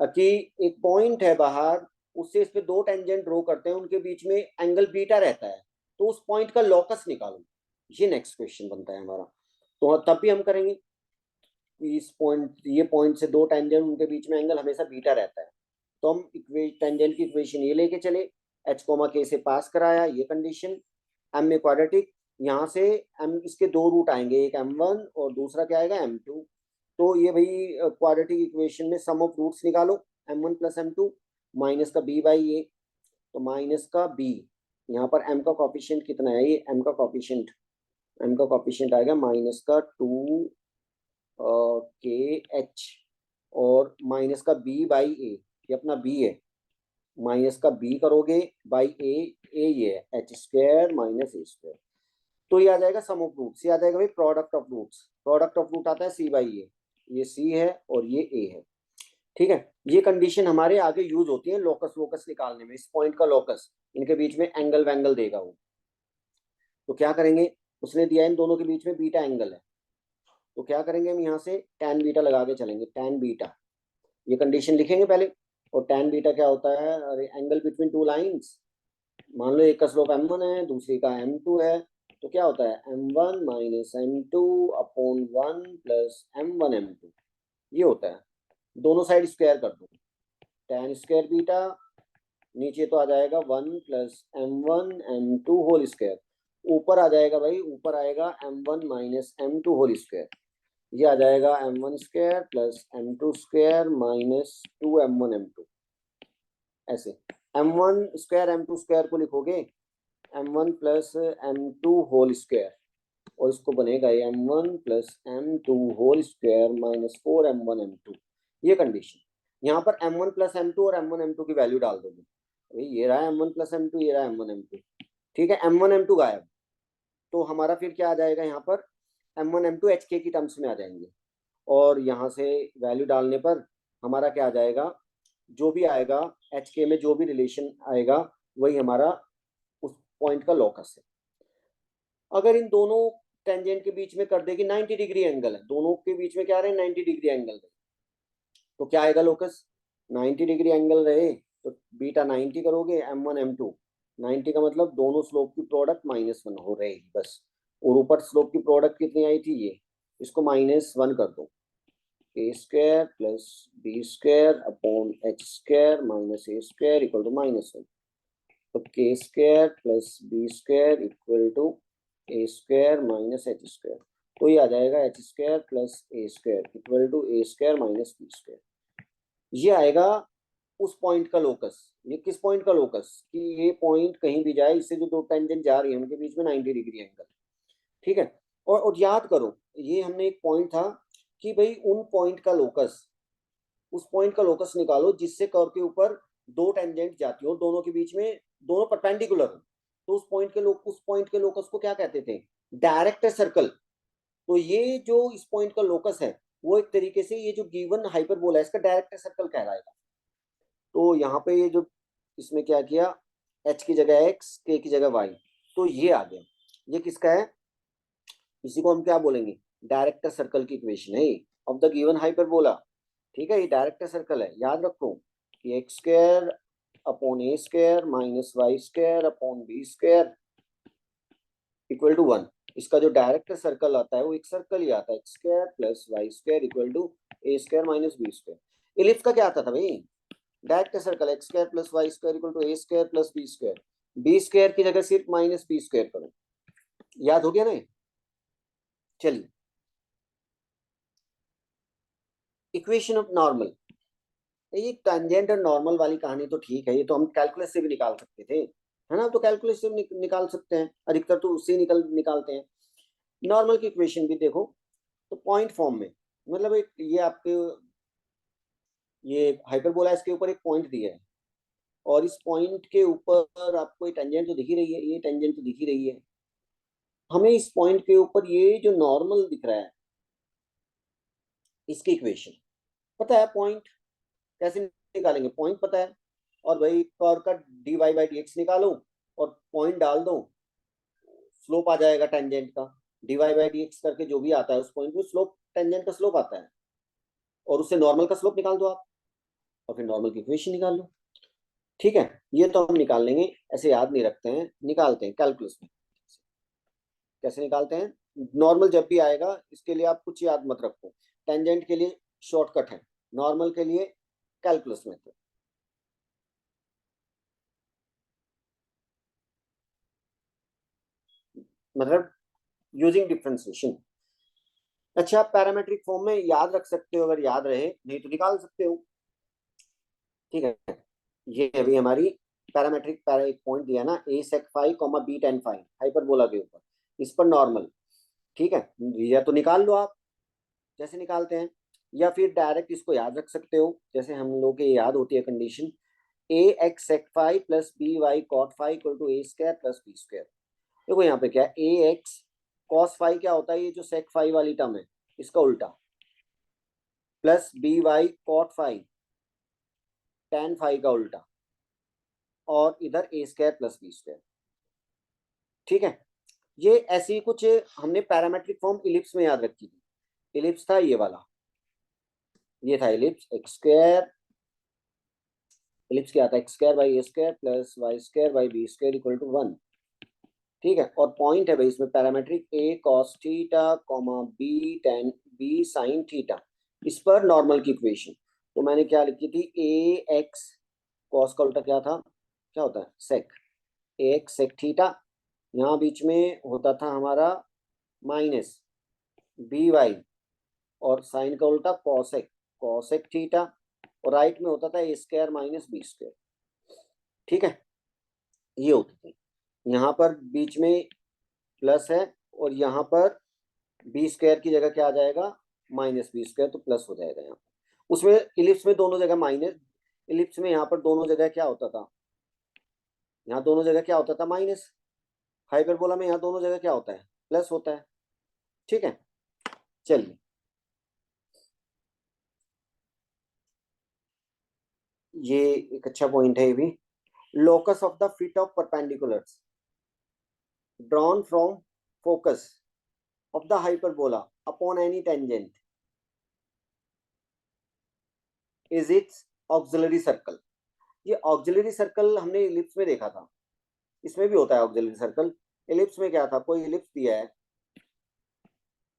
कि एक पॉइंट है बाहर, उससे इस पे दो टेंजेंट ड्रॉ करते हैं, उनके बीच में एंगल बीटा रहता है, तो उस पॉइंट का लॉकस निकालो, ये नेक्स्ट क्वेश्चन बनता है हमारा। तो तब भी हम करेंगे, इस पॉइंट, ये पॉइंट से दो टेंजेंट, उनके बीच में एंगल हमेशा बीटा रहता है, तो हम टेंजेंट की इक्वेशन ये लेके चले, एच कोमा के से पास कराया, ये कंडीशन, एम में क्वाड्रेटिक, यहाँ से एम, इसके दो रूट आएंगे, एक m1 और दूसरा क्या आएगा m2, तो ये भाई क्वाड्रेटिक इक्वेशन में सम ऑफ रूट्स निकालो, m1 प्लस m2 माइनस का b बाई ए, तो माइनस का b, यहाँ पर m का कॉफिशिएंट कितना है, ये m का कॉफिशिएंट आएगा माइनस का 2 के एच और माइनस का बी बाई ए, ये अपना बी है, माइनस का बी करोगे बाई ए ये है H square minus a square, तो ये आ जाएगा सम ऑफ रूट्स, ये आ जाएगा भाई product of roots, product of root आता है सी बाई ये सी है और ये ए है। ठीक है, ये कंडीशन हमारे आगे यूज होती है लोकस वोकस निकालने में, इस पॉइंट का लोकस, इनके बीच में एंगल वैंगल देगा वो, तो क्या करेंगे, उसने दिया इन दोनों के बीच में बीटा एंगल है, तो क्या करेंगे हम यहाँ से टैन बीटा लगा के चलेंगे, टैन बीटा, ये कंडीशन लिखेंगे पहले, और टैन बीटा क्या होता है, अरे एंगल बिटवीन टू लाइंस, मान लो एक का स्लोप m1 है दूसरी का m2 है, तो क्या होता है m1 minus m2 upon 1 plus m1 m2, ये होता है, दोनों साइड स्क्वायर कर दो, tan स्क्वायर बीटा, नीचे तो आ जाएगा 1 plus m1 m2 whole square, ऊपर आ जाएगा भाई, ऊपर आएगा m1 minus m2 whole square, ये आ जाएगा m1 square plus m2 square minus 2m1 m2, ऐसे m1 स्क्वायर m2 स्क्वायर को लिखोगे m1 plus m2 whole square, और इसको बनेगा m1 plus m2 whole square minus 4m1 m2, ये कंडीशन, यहाँ पर m1 प्लस m2 और m1 m2 की वैल्यू डाल दोगे, अभी ये रहा m1 प्लस m2, ये रहा m1 m2, ठीक है, m1 m2 गायब, तो हमारा फिर क्या आ जाएगा यहाँ पर m1 m2 hk की टर्म्स में आ जाएंगे, और यहाँ से वैल्यू डालने पर हमारा क्या आ जाएगा, जो भी आएगा hk में जो भी रिलेशन आएगा वही हमारा उस पॉइंट का लोकस है। अगर इन दोनों टेंजेंट के बीच में कर देगी 90 डिग्री एंगल है, दोनों के बीच में क्या रहे 90 डिग्री एंगल रहे, तो क्या आएगा लोकस, 90 डिग्री एंगल रहे तो बीटा 90 करोगे m1 m2, 90 का मतलब दोनों स्लोप की प्रोडक्ट -1 हो रहेगी बस, और ऊपर स्लोप की प्रोडक्ट कितनी आई थी ये, इसको -1 कर दो, a square plus b square upon h square minus a square equal to -1, तो k square plus b square equal to a square minus h square, तो ये आ जाएगा h square plus a square equal to a square minus b square, ये आएगा उस point का locus, ये किस पॉइंट का लोकस, कि ये पॉइंट कहीं भी जाए, इससे जो दो टेंजेंट जा रही है उनके बीच में 90 डिग्री एंगल, ठीक है, और याद करो ये हमने एक पॉइंट था कि भाई उन पॉइंट का लोकस, उस पॉइंट का लोकस निकालो जिससे कर्व के ऊपर दो टेंजेंट जाती हो, दोनों के बीच में दोनों परपेंडिकुलर हो, तो उस पॉइंट के लोकस को क्या कहते थे, डायरेक्ट सर्कल, तो ये जो इस पॉइंट का लोकस है वो एक तरीके से ये जो गिवन हाइपरबोला है इसका डायरेक्ट सर्कल कहलाएगा, तो यहाँ पे ये जो इसमें क्या किया, h की जगह x, k की जगह y, तो ये आ गया, ये किसका है, इसी को हम क्या बोलेंगे, डायरेक्ट सर्कल की इक्वेशन है ऑफ द गिवन हाइपरबोला, ठीक है, ये डायरेक्ट सर्कल है, याद रखो कि x square upon a square minus y square upon b square equal to 1, इसका जो डायरेक्ट सर्कल आता है वो एक सर्कल ही आता है, x square plus y square equal to a square minus b square, ellipse का क्या आता था भाई, direct circle x square plus y square equal to a square plus b square की जगह सिर्फ माइनस बी स्क्वायर करो, याद हो गया ना, चलिए इक्वेशन ऑफ नॉर्मल, ये टेंजेंट और नॉर्मल वाली कहानी तो ठीक है, ये तो हम कैलकुलस से भी निकाल सकते थे, है ना, तो कैलकुलस से भी निकाल सकते हैं, अधिकतर तो उससे निकालते हैं, नॉर्मल की इक्वेशन भी देखो, तो पॉइंट फॉर्म में, मतलब एक ये आपके ये हाइपरबोला इसके ऊपर एक पॉइंट दिया है, और इस पॉइंट के ऊपर आपको ये टेंजेंट तो दिख ही रही है, ये टेंजेंट तो दिख ही रही है, हमें इस पॉइंट के ऊपर ये जो नॉर्मल दिख रहा है इसकी इक्वेशन पता है, पॉइंट कैसे निकालेंगे, पॉइंट पता है, और भाई कर्व का dy बाई डी एक्स निकालो और पॉइंट डाल दो, स्लोप आ जाएगा टेंजेंट का, dy बाई डी एक्स करके जो भी आता है उस पॉइंट में स्लोप, टेंजेंट का स्लोप आता है, और उससे नॉर्मल का स्लोप निकाल दो आप, और फिर नॉर्मल की इक्वेशन निकाल लो, ठीक है, ये तो हम निकाल लेंगे, ऐसे याद नहीं रखते हैं, निकालते हैं कैलकुलस में, कैसे निकालते हैं, नॉर्मल जब भी आएगा इसके लिए आप कुछ याद मत रखो, टेंजेंट के लिए शॉर्टकट है, नॉर्मल के लिए कैलकुलस मेथड, मतलब यूजिंग डिफरेंशिएशन, अच्छा आप पैरामेट्रिक फॉर्म में याद रख सकते हो, अगर याद रहे नहीं तो निकाल सकते हो, ठीक है, ये अभी हमारी पैरामेट्रिक पैरा एक पॉइंट दिया ना, a sec five comma b tan five hyperbola के ऊपर, इस पर नॉर्मल, ठीक है, या तो निकाल लो आप, कैसे निकालते हैं, या फिर डायरेक्ट इसको याद रख सकते हो, जैसे हम लोग के याद होती है condition, a x sec five plus b y cot five equal to a square plus b square. देखो यहाँ पे क्या है, ए एक्स कॉस फाइव क्या होता है, ये जो सेक फाइव वाली टर्म है इसका उल्टा, plus b y cot five tan five का उल्टा, और इधर a square plus b square. ठीक है, ये ऐसी कुछ हमने पैरामेट्रिक फॉर्म इलिप्स में याद रखी थी। इलिप्स था ये वाला, ये था इलिप्स, एक्स स्क्वायर, इलिप्स क्या था, x square by a square plus y square by b square equal to 1। ठीक है, और पॉइंट है भाई इसमें parametric a cos theta comma b tan b sine theta, इस पर नॉर्मल की इक्वेशन। तो मैंने क्या लिखी थी, ए एक्स कॉस का उल्टा क्या था, क्या होता है सेक, ए एक्स सेक थीटा, यहाँ बीच में होता था हमारा माइनस बी वाई, और साइन का उल्टा कॉसेक, कॉसेक थीटा, और राइट में होता था ए स्क्वायर माइनस बी स्क्वायर। ठीक है, ये होती थी, यहाँ पर बीच में प्लस है, और यहाँ पर बी स्क्वायर की जगह क्या आ जाएगा, माइनस बी स्क्वायर, तो प्लस हो जाएगा यहाँ। उसमें इलिप्स में दोनों जगह माइनस, इलिप्स में यहाँ पर दोनों जगह क्या होता था, यहाँ दोनों जगह क्या होता था माइनस, हाइपरबोला में यहाँ दोनों जगह क्या होता है, प्लस होता है। ठीक है, चलिए, ये एक अच्छा पॉइंट है ये भी। Locus of the feet of perpendiculars drawn from focus of the hyperbola upon any tangent is it's auxiliary circle. ये ऑक्सिलरी सर्कल हमने इलिप्स में देखा था, इसमें भी होता है ऑक्सिलरी सर्कल। इलिप्स में क्या था, कोई इलिप्स दिया है,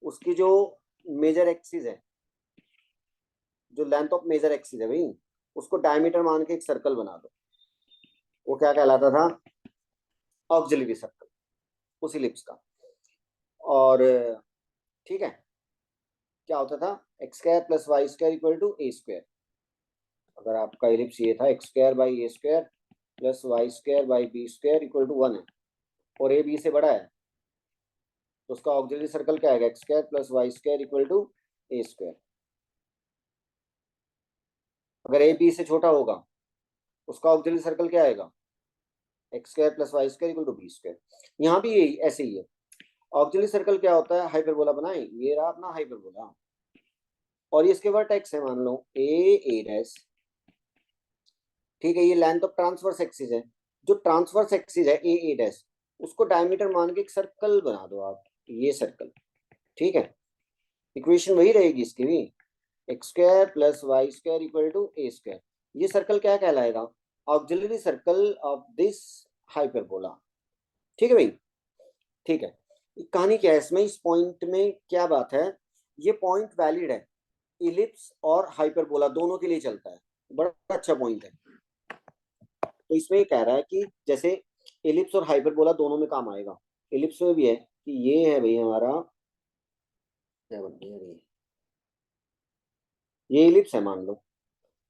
उसकी जो मेजर एक्सिस है, जो लेंथ ऑफ मेजर एक्सिस है भाई, उसको डायमीटर मान के एक सर्कल बना दो, वो क्या कहलाता था, ऑक्सिलरी सर्कल, उस इलिप्स का। और ठीक है, क्या होता था, x square plus y square equal to a square. अगर आपका इलिप्स ये था x square by a square plus y square by b square equal to 1 है, और ए बी से बड़ा है, तो उसका ऑक्सिलरी सर्कल क्या आएगा, x square plus y square equal to a square. अगर ए बी से छोटा होगा, उसका ऑक्सिलरी सर्कल क्या आएगा, x square plus y square equal to b square. यहाँ भी यही ऐसे ही है। ऑक्सिलरी सर्कल क्या होता है, हाइपरबोला बनाए, ये रहा अपना हाइपरबोला, और ये इसके वर्टेक्स है, मान लो ए डैश। ठीक है, ये लेंथ ऑफ ट्रांसवर्स एक्सिस है, जो ट्रांसवर्स एक्सिस है ए डैश, उसको डायमीटर मान के एक सर्कल बना दो आप, ये सर्कल। ठीक है, इक्वेशन वही रहेगी इसकी भी, x square plus y square equal to a square. ये सर्कल क्या कहलाएगा, auxiliary circle of this hyperbola. ठीक है भाई, ठीक है। कहानी क्या है इसमें, इस पॉइंट में क्या बात है, ये पॉइंट वैलिड है, इलिप्स और हाइपरबोला दोनों के लिए चलता है, बड़ा अच्छा पॉइंट है। तो इसमें ये कह रहा है कि जैसे इलिप्स और हाइपरबोला दोनों में काम आएगा। इलिप्स में भी है कि ये है भाई हमारा, क्या बनते हैं ये इलिप्स है मान लो,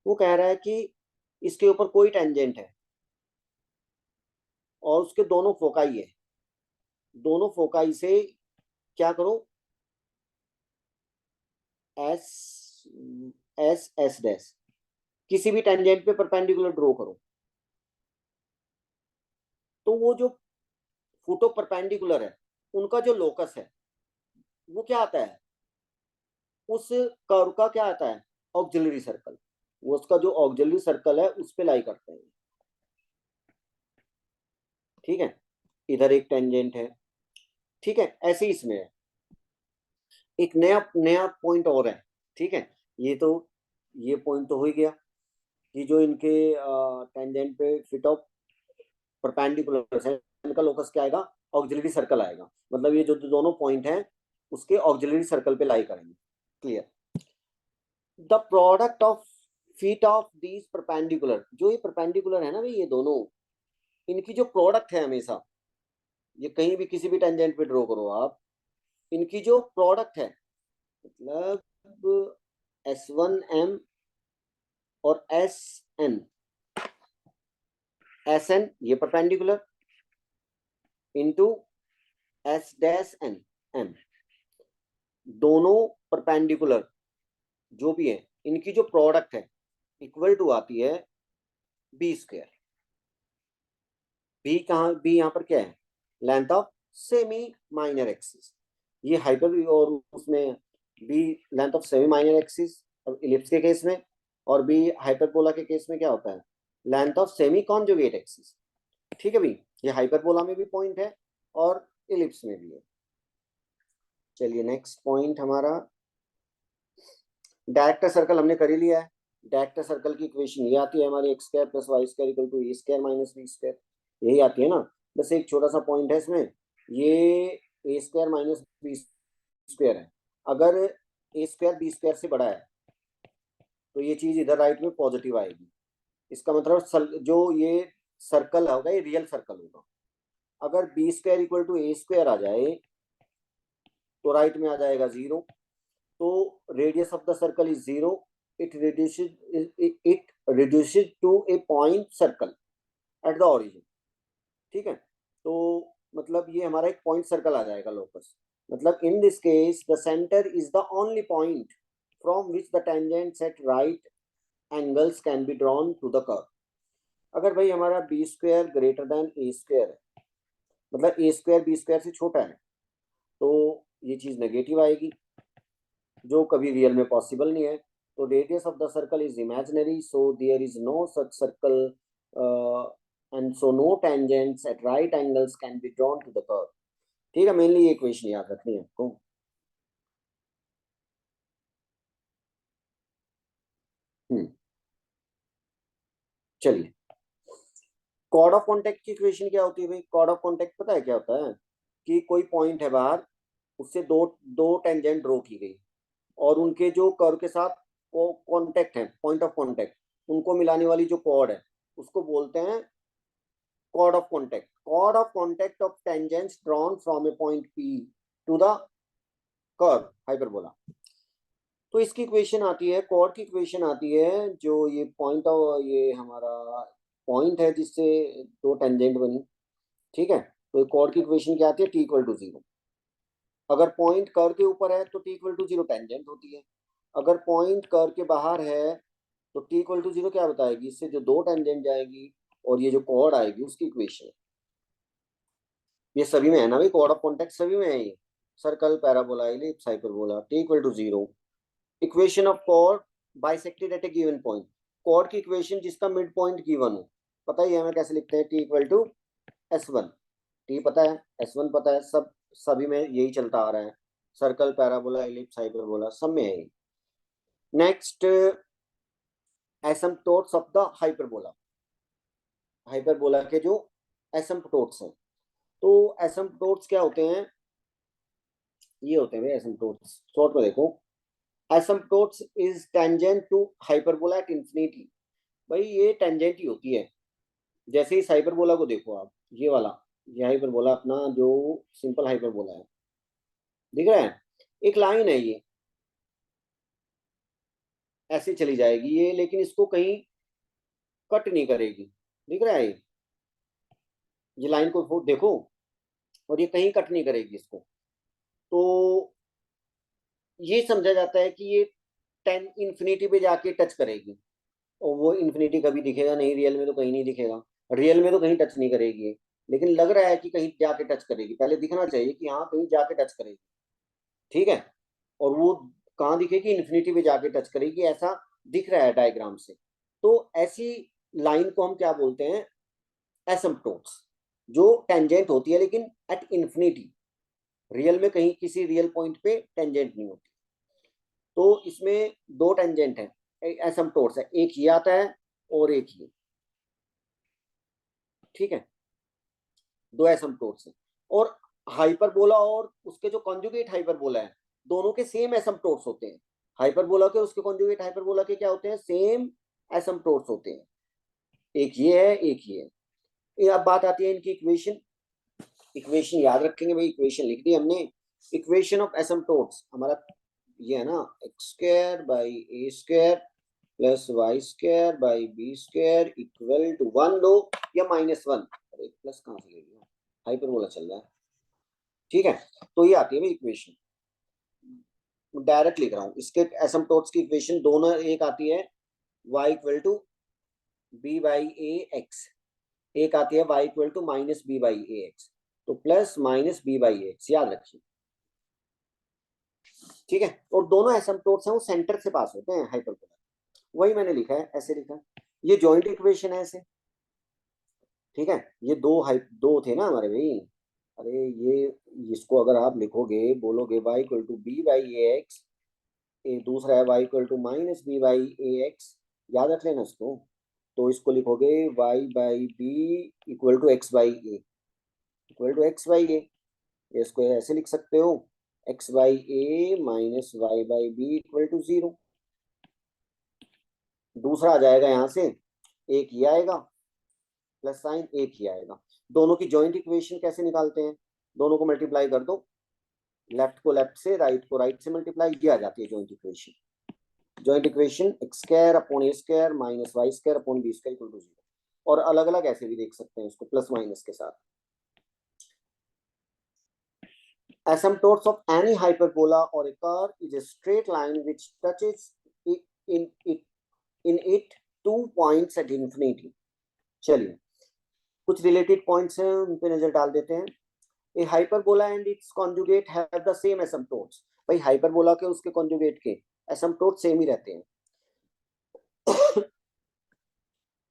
वो कह रहा है कि इसके ऊपर कोई टेंजेंट है, और उसके दोनों फोकाई है, दोनों फोकाई से क्या करो, एस एस एस डैश, किसी भी टेंजेंट पे परपेंडिकुलर ड्रॉ करो, तो वो जो फुटो परपेंडिकुलर है, उनका जो लोकस है वो क्या आता है, उस कर्व का क्या आता है, ऑक्सिलरी सर्कल, वो उसका जो ऑक्सिलरी सर्कल है उस पे लाई करते हैं। ठीक है, इधर एक टेंजेंट है। ठीक है, ऐसे ही इसमें है, एक नया नया पॉइंट और है। ठीक है, ये तो ये पॉइंट तो हो ही गया कि जो इनके टेंजेंट पे फिट ऑफ परपेंडिकुलर है, इनका लोकस क्या आएगा, ऑक्सिलरी सर्कल आएगा, मतलब ये जो दोनों पॉइंट हैं उसके ऑक्सिलरी सर्कल पे लाई करेंगे। Clear, the product of feet of these perpendicular, जो ये परपेंडिकुलर है ना भाई, ये दोनों, इनकी जो प्रोडक्ट है हमेशा, ये कहीं भी किसी भी टेंजेंट पे ड्रॉ करो आप, इनकी जो प्रोडक्ट है, मतलब S1M और SN ये perpendicular into S dash N M, दोनों परपेंडिकुलर जो भी है, इनकी जो प्रोडक्ट है इक्वल टू आती है बी स्क्वायर। बी कहाँ, बी यहाँ पर क्या है, length of semi minor axis. ये हाइपर और उसमें b length of semi minor axis ellipse के केस में, और बी हाइपरबोला के केस में क्या होता है, length of semi conjugate axis. ठीक है भाई, ये हाइपरबोला में भी पॉइंट है और इलिप्स में भी है। चलिए नेक्स्ट पॉइंट हमारा, डायरेक्टर सर्कल हमने कर ही लिया है। डायरेक्टर सर्कल की इक्वेशन ये आती है हमारी, x square plus y square equal to a square minus b square, यही आती है ना। बस एक छोटा सा पॉइंट है इसमें, ये ए स्क्वायर माइनस बी स्क्वायर है, अगर ए स्क्वायर बी स्क्वायर से बड़ा है तो ये चीज इधर राइट में पॉजिटिव आएगी। इसका मतलब जो ये सर्कल होगा ये रियल सर्कल होगा। अगर b square equal to a square आ जाए तो राइट में आ जाएगा जीरो। तो radius of the circle is zero, it reduces to a point circle at the origin. ठीक है, तो मतलब ये हमारा एक पॉइंट सर्कल आ जाएगा लोकस। मतलब in this case the center is the only point from which the tangents at right angles can be drawn to the curve. अगर भाई हमारा बी स्क्वायर ग्रेटर देन ए स्क्वायर है, मतलब ए स्क्वायर बी स्क्वायर से छोटा है, तो ये चीज नेगेटिव आएगी, जो कभी रियल में पॉसिबल नहीं है। तो radius of the circle is imaginary, so there is no such circle and so no tangents at right angles can be drawn to the curve. ठीक है, मेनली ये इक्वेशन याद रखनी है आपको। हम्म, चलिए, कॉर्ड ऑफ कॉन्टेक्ट की इक्वेशन क्या होती है भाई? कॉर्ड ऑफ कॉन्टेक्ट पता है क्या होता है, कि कोई पॉइंट है बाहर, उससे दो दो टेंजेंट ड्रॉ की गई, और उनके जो कर्व के साथ कॉन्टेक्ट है, पॉइंट ऑफ कॉन्टेक्ट, उनको मिलाने वाली जो कॉर्ड है उसको बोलते हैं chord of contact. Chord of contact of tangents drawn from a point P to the curve hyperbola. तो इसकी इक्वेशन आती है, कॉर्ड की इक्वेशन आती है, जो ये पॉइंट ऑफ, ये हमारा पॉइंट है जिससे दो टेंजेंट बनी। ठीक है, तो कॉर्ड की इक्वेशन क्या आती है, टी इक्वल टू जीरो। अगर पॉइंट कर्व के ऊपर है तो T equal to zero tangent होती है, अगर पॉइंट कर्व के बाहर है तो टी इक्वल टू जीरो क्या बताएगी, इससे जो दो टेंजेंट जाएगी और ये जो कॉर्ड आएगी उसकी इक्वेशन। ये सभी में है ना भाई, कॉर्ड ऑफ कॉन्टेक्ट सभी में है ये, circle parabola ellipse hyperbola, T equal to zero. Equation of chord bisected at a given point, chord की इक्वेशन जिसका मिड पॉइंट गिवन हो, पता ही है हमें कैसे लिखते हैं, T equal to S one. T पता है, एस वन पता है, सब सभी में यही चलता आ रहा है, सर्कल पैराबोला इलिप्स हाइपरबोला सब में है। Next, asymptotes of the hyperbola, hyperbola के जो एसिम्पटोट्स हैं, तो एसिम्पटोट्स क्या होते हैं, ये होते हैं भाई एसिम्पटोट्स, शॉर्ट में देखो, asymptotes is tangent to hyperbola at infinity. भाई ये टेंजेंट ही होती है, जैसे इस हाइपरबोला को देखो आप, ये वाला, ये हाइपरबोला अपना जो सिंपल हाइपरबोला है, दिख रहा है, एक लाइन है ये, ऐसे चली जाएगी ये, लेकिन इसको कहीं कट नहीं करेगी, दिख रहा है ये लाइन को देखो, और ये कहीं कट नहीं करेगी इसको। तो ये समझा जाता है कि ये टेन इन्फिनिटी पे जाके टच करेगी, और वो इन्फिनिटी कभी दिखेगा नहीं, रियल में तो कहीं नहीं दिखेगा, रियल में तो कहीं टच नहीं करेगी ये, लेकिन लग रहा है कि कहीं जाके टच करेगी, पहले दिखना चाहिए कि हाँ कहीं जाके टच करेगी। ठीक है, और वो कहाँ दिखेगी, इन्फिनिटी पे जाके टच करेगी, ऐसा दिख रहा है डायग्राम से। तो ऐसी लाइन को हम क्या बोलते हैं, एसिम्पटोट्स, जो टेंजेंट होती है लेकिन एट इन्फिनिटी, रियल में कहीं किसी रियल पॉइंट पे टेंजेंट नहीं होती। तो इसमें दो टेंजेंट है, एसिम्पटोट्स है, एक ये आता है और एक ये। ठीक है, दो एसिम्पटोट्स है, और हाइपरबोला और उसके जो कॉन्जुगेट हाइपरबोला है, दोनों के सेम एसिम्पटोट्स होते हैं। हाइपरबोला के उसके कॉन्जुगेट हाइपरबोला के क्या होते हैं, सेम एसिम्पटोट्स होते हैं, एक ये है एक ये है। ये अब बात आती है इनकी इक्वेशन, इक्वेशन याद रखेंगे भाई, इक्वेशन लिख दी हमने। इक्वेशन ऑफ एसिम्पटोट्स हमारा ये है ना, x square by a square plus y square by b square equal to one लो या माइनस वन, अरे प्लस कहाँ से ले लिया, हाइपरबोला चल रहा है। ठीक है, तो ये आती है भाई इक्वेशन। डायरेक्ट लिख रहा हूँ, इसके एसिम्पटोट्स की इक्वेशन दोनों एक आती है y equal to b by a x, एक आती है y equal to minus B by a x, तो plus minus B by a x, याद रखिए। ठीक है, और दोनों एसिम्पटोट्स हैं वो सेंटर से पास होते हैं हाइपरबोला, वही मैंने लिखा है, ऐसे लिखा है, ये जॉइंट इक्वेशन है ऐसे। ठीक है, ये दो थे ना हमारे भाई, अरे ये इसको अगर आप लिखोगे, बोलोगे y equal to b by a x, दूसरा है y equal to minus B by a x, याद रख लेना इसको। तो इसको लिखोगे y by b equal to x by a, equal to x by a, इसको ऐसे लिख सकते हो x by a minus y by b equal to 0। दूसरा आ जाएगा यहाँ से, एक ही आएगा, प्लस साइन एक ही आएगा। दोनों की जॉइंट इक्वेशन कैसे निकालते हैं, दोनों को मल्टीप्लाई कर दो, लेफ्ट को लेफ्ट से, राइट को राइट से मल्टीप्लाई, ये आ जाती है joint equation. Joint equation x square upon a square minus y square upon b square equal to 0। और अलग अलग ऐसे भी देख सकते हैं इसको, प्लस माइनस के साथ। Asymptotes of any hyperbola or a curve is a straight line which touches in it 2 points at infinity। चलिए कुछ रिलेटेड पॉइंट्स हैं, उन पे नजर डाल देते हैं। A hyperbola and its conjugate have the same asymptotes. भाई हाइपरबोला के उसके कॉन्जुगेट के एसिम्पटोट्स सेम ही रहते हैं।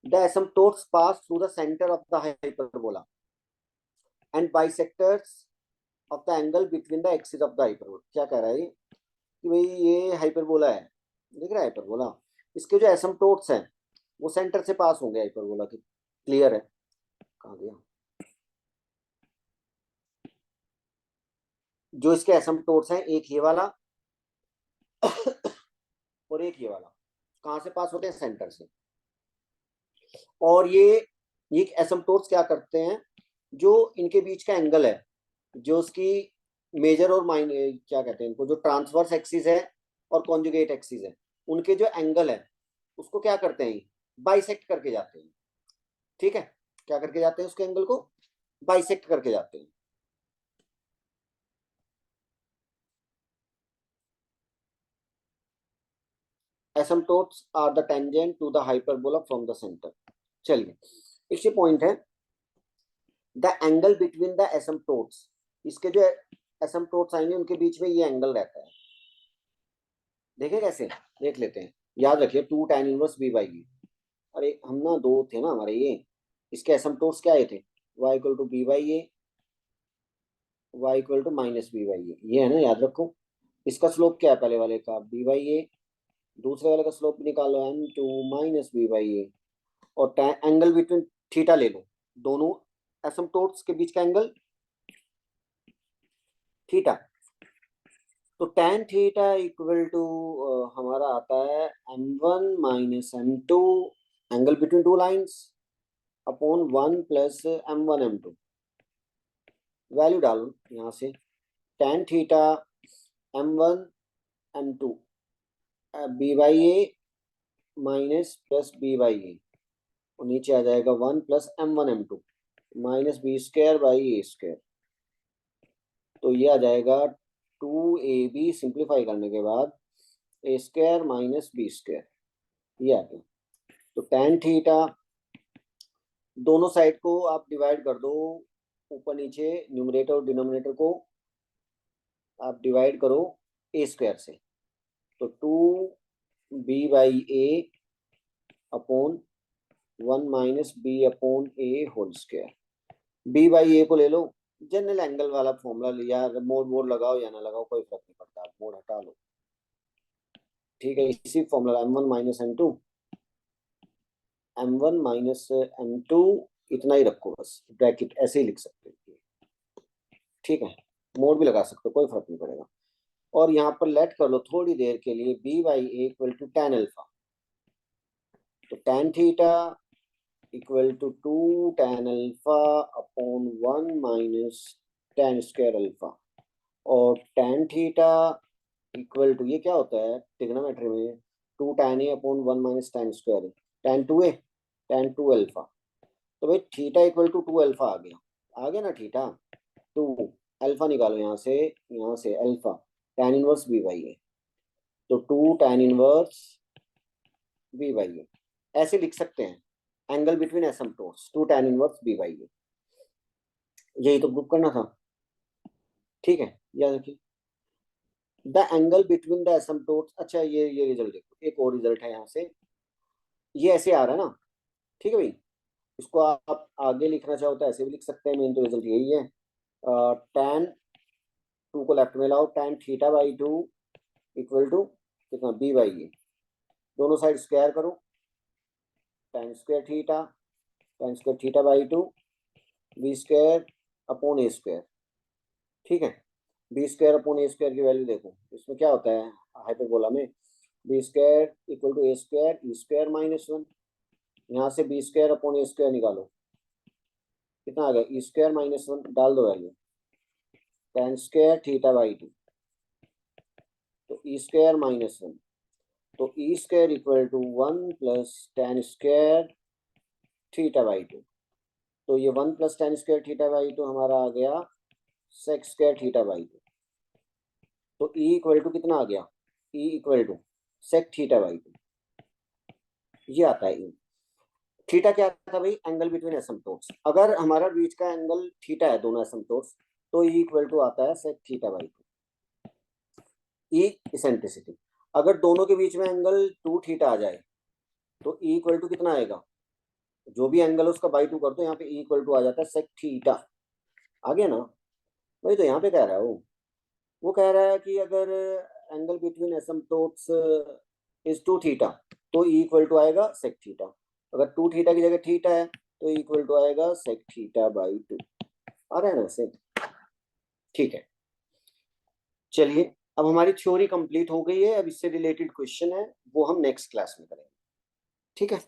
The asymptotes pass through the center of the hyperbola and bisectors of the angle between the axis of the hyperbola। क्या कह रहा है कि भाई ये हाइपरबोला है, दिख रहा है हाइपरबोला, इसके जो एसिम्पटोट्स हैं वो सेंटर से पास होंगे हाइपरबोला के। क्लियर है, कहाँ गया, जो इसके एसिम्पटोट्स हैं, एक ये वाला और एक ये वाला, कहाँ से पास होते हैं, सेंटर से। और ये एसिम्पटोट्स क्या करते हैं, जो इनके बीच का एंगल है, जो उसकी मेजर और माइनर क्या कहते हैं इनको, जो ट्रांसवर्स एक्सिस है और कॉन्जुगेट एक्सिस है, उनके जो एंगल है उसको क्या करते हैं, बाइसेक्ट करके जाते हैं। ठीक है, क्या करके जाते हैं, उसके एंगल को बाइसेक्ट करके जाते हैं। Asymptotes are the tangent to the hyperbola from the centre. चलिए इसी पॉइंट है, the angle between the asymptotes, इसके जो एसिम्पटोट्स आएंगे उनके बीच में ये एंगल रहता है। देखें कैसे, देख लेते हैं, याद रखिए 2 tan इनवर्स बी बाई ए। अरे हम ना दो थे ना हमारे ये, इसके एसिम्पटोट्स क्या आए थे, y equal to b by a, y equal to minus B by a, ये है ना, याद रखो। इसका स्लोप क्या है, पहले वाले का बी बाई ए, दूसरे वाले का स्लोप निकालो m two minus B by a, और एंगल बिटवीन थीटा ले लो, दोनों एसिम्पटोट्स के बीच का एंगल थीटा। तो tan थीटा इक्वल टू हमारा आता है m1 minus m2, angle between two lines, upon 1 plus m1 m2। Value डालो यहाँ से, tan theta m1 m2 b by a minus plus b by a, और नीचे आ जाएगा 1 plus m1 m2 minus b square by a square. तो ये आ जाएगा 2ab, सिंप्लीफाई करने के बाद a square minus b square, ये आ गया। तो tan थीटा, दोनों साइड को आप डिवाइड कर दो, ऊपर नीचे न्यूमरेटर और डिनोमिनेटर को आप डिवाइड करो ए स्क्वायर से, तो 2b by a upon 1 minus b upon a whole square. B by a को ले लो, जनरल एंगल वाला फॉर्मूला लिया, मोड वोड लगाओ या ना लगाओ कोई फर्क नहीं पड़ता, आप मोड हटा लो। ठीक है, इसी formula m1 minus m2, m1 minus m2, इतना ही रखो बस, ब्रैकेट ऐसे ही लिख सकते हो। ठीक है, मोड भी लगा सकते हो, कोई फर्क नहीं पड़ेगा। और यहाँ पर लेट कर लो थोड़ी देर के लिए b by a equal to tan alpha, तो tan theta equal to 2 tan alpha upon 1 minus tan square alpha, और tan थीटा इक्वल टू, ये क्या होता है ट्रिग्नोमेट्री में, 2 tan a upon 1 minus tan square है, tan 2a tan 2 अल्फा। तो भाई थीटा इक्वल टू 2 अल्फा आ गया ना, थीटा 2 अल्फा निकालो यहाँ से alpha, tan inverse b by a, तो 2 tan inverse b by a ऐसे लिख सकते हैं, angle between asymptotes 2 tan inverse b by a, यही तो प्रूव करना था। ठीक है, याद रखिए the angle between the asymptotes. अच्छा ये रिजल्ट देखो, एक और रिजल्ट है यहाँ से, ये ऐसे आ रहा है ना, ठीक है भाई, इसको आप आगे लिखना चाहो तो ऐसे भी लिख सकते हैं, मेन तो रिजल्ट यही है। tan 2 को लेफ्ट में लाओ, tan theta by 2 equal to कितना बी बाई ए, दोनों साइड स्क्वायर करो, tan square theta by 2 b square upon a square. ठीक है, b square upon a square की वैल्यू देखो, इसमें क्या होता है हाइपरबोला में, b square equal to a square e square minus 1, यहाँ से b square upon a square निकालो, कितना आ गया ई स्क्वायर माइनस 1, डाल दो value, tan square theta by 2, तो ई स्क्वायर माइनस 1, तो e square equal to 1 plus tan square theta by 2, तो ये 1 plus tan square theta by 2 हमारा आ गया sec स्क्वायर थीटा बाई 2, तो ई इक्वल टू कितना आ गया, e equal to sec theta by 2, ये आता है ई। थीटा क्या था भाई, एंगल बिटवीन एसिम्पटोट्स, अगर हमारा बीच का एंगल थीटा है दोनों एसिम्पटोट्स, तो ई इक्वल टू आता है sec theta by 2, E eccentricity. अगर दोनों के बीच में एंगल 2 थीटा आ जाए तो ई इक्वल टू कितना आएगा, जो भी एंगल है उसका बाई 2 कर दो, यहाँ पे ई इक्वल टू आ जाता है sec थीटा, आ गया ना। वही तो यहाँ पे कह रहा है वो कह रहा है कि अगर एंगल बिटवीन एसिम्पटोट्स इज 2 थीटा तो ई इक्वल टू आएगा sec थीटा, अगर 2 थीटा की जगह थीटा है तो ई इक्वल टू आएगा sec थीटा बाई 2, आ रहा है ना वैसे। ठीक है, चलिए अब हमारी थ्योरी कंप्लीट हो गई है, अब इससे रिलेटेड क्वेश्चन है वो हम नेक्स्ट क्लास में करेंगे। ठीक है।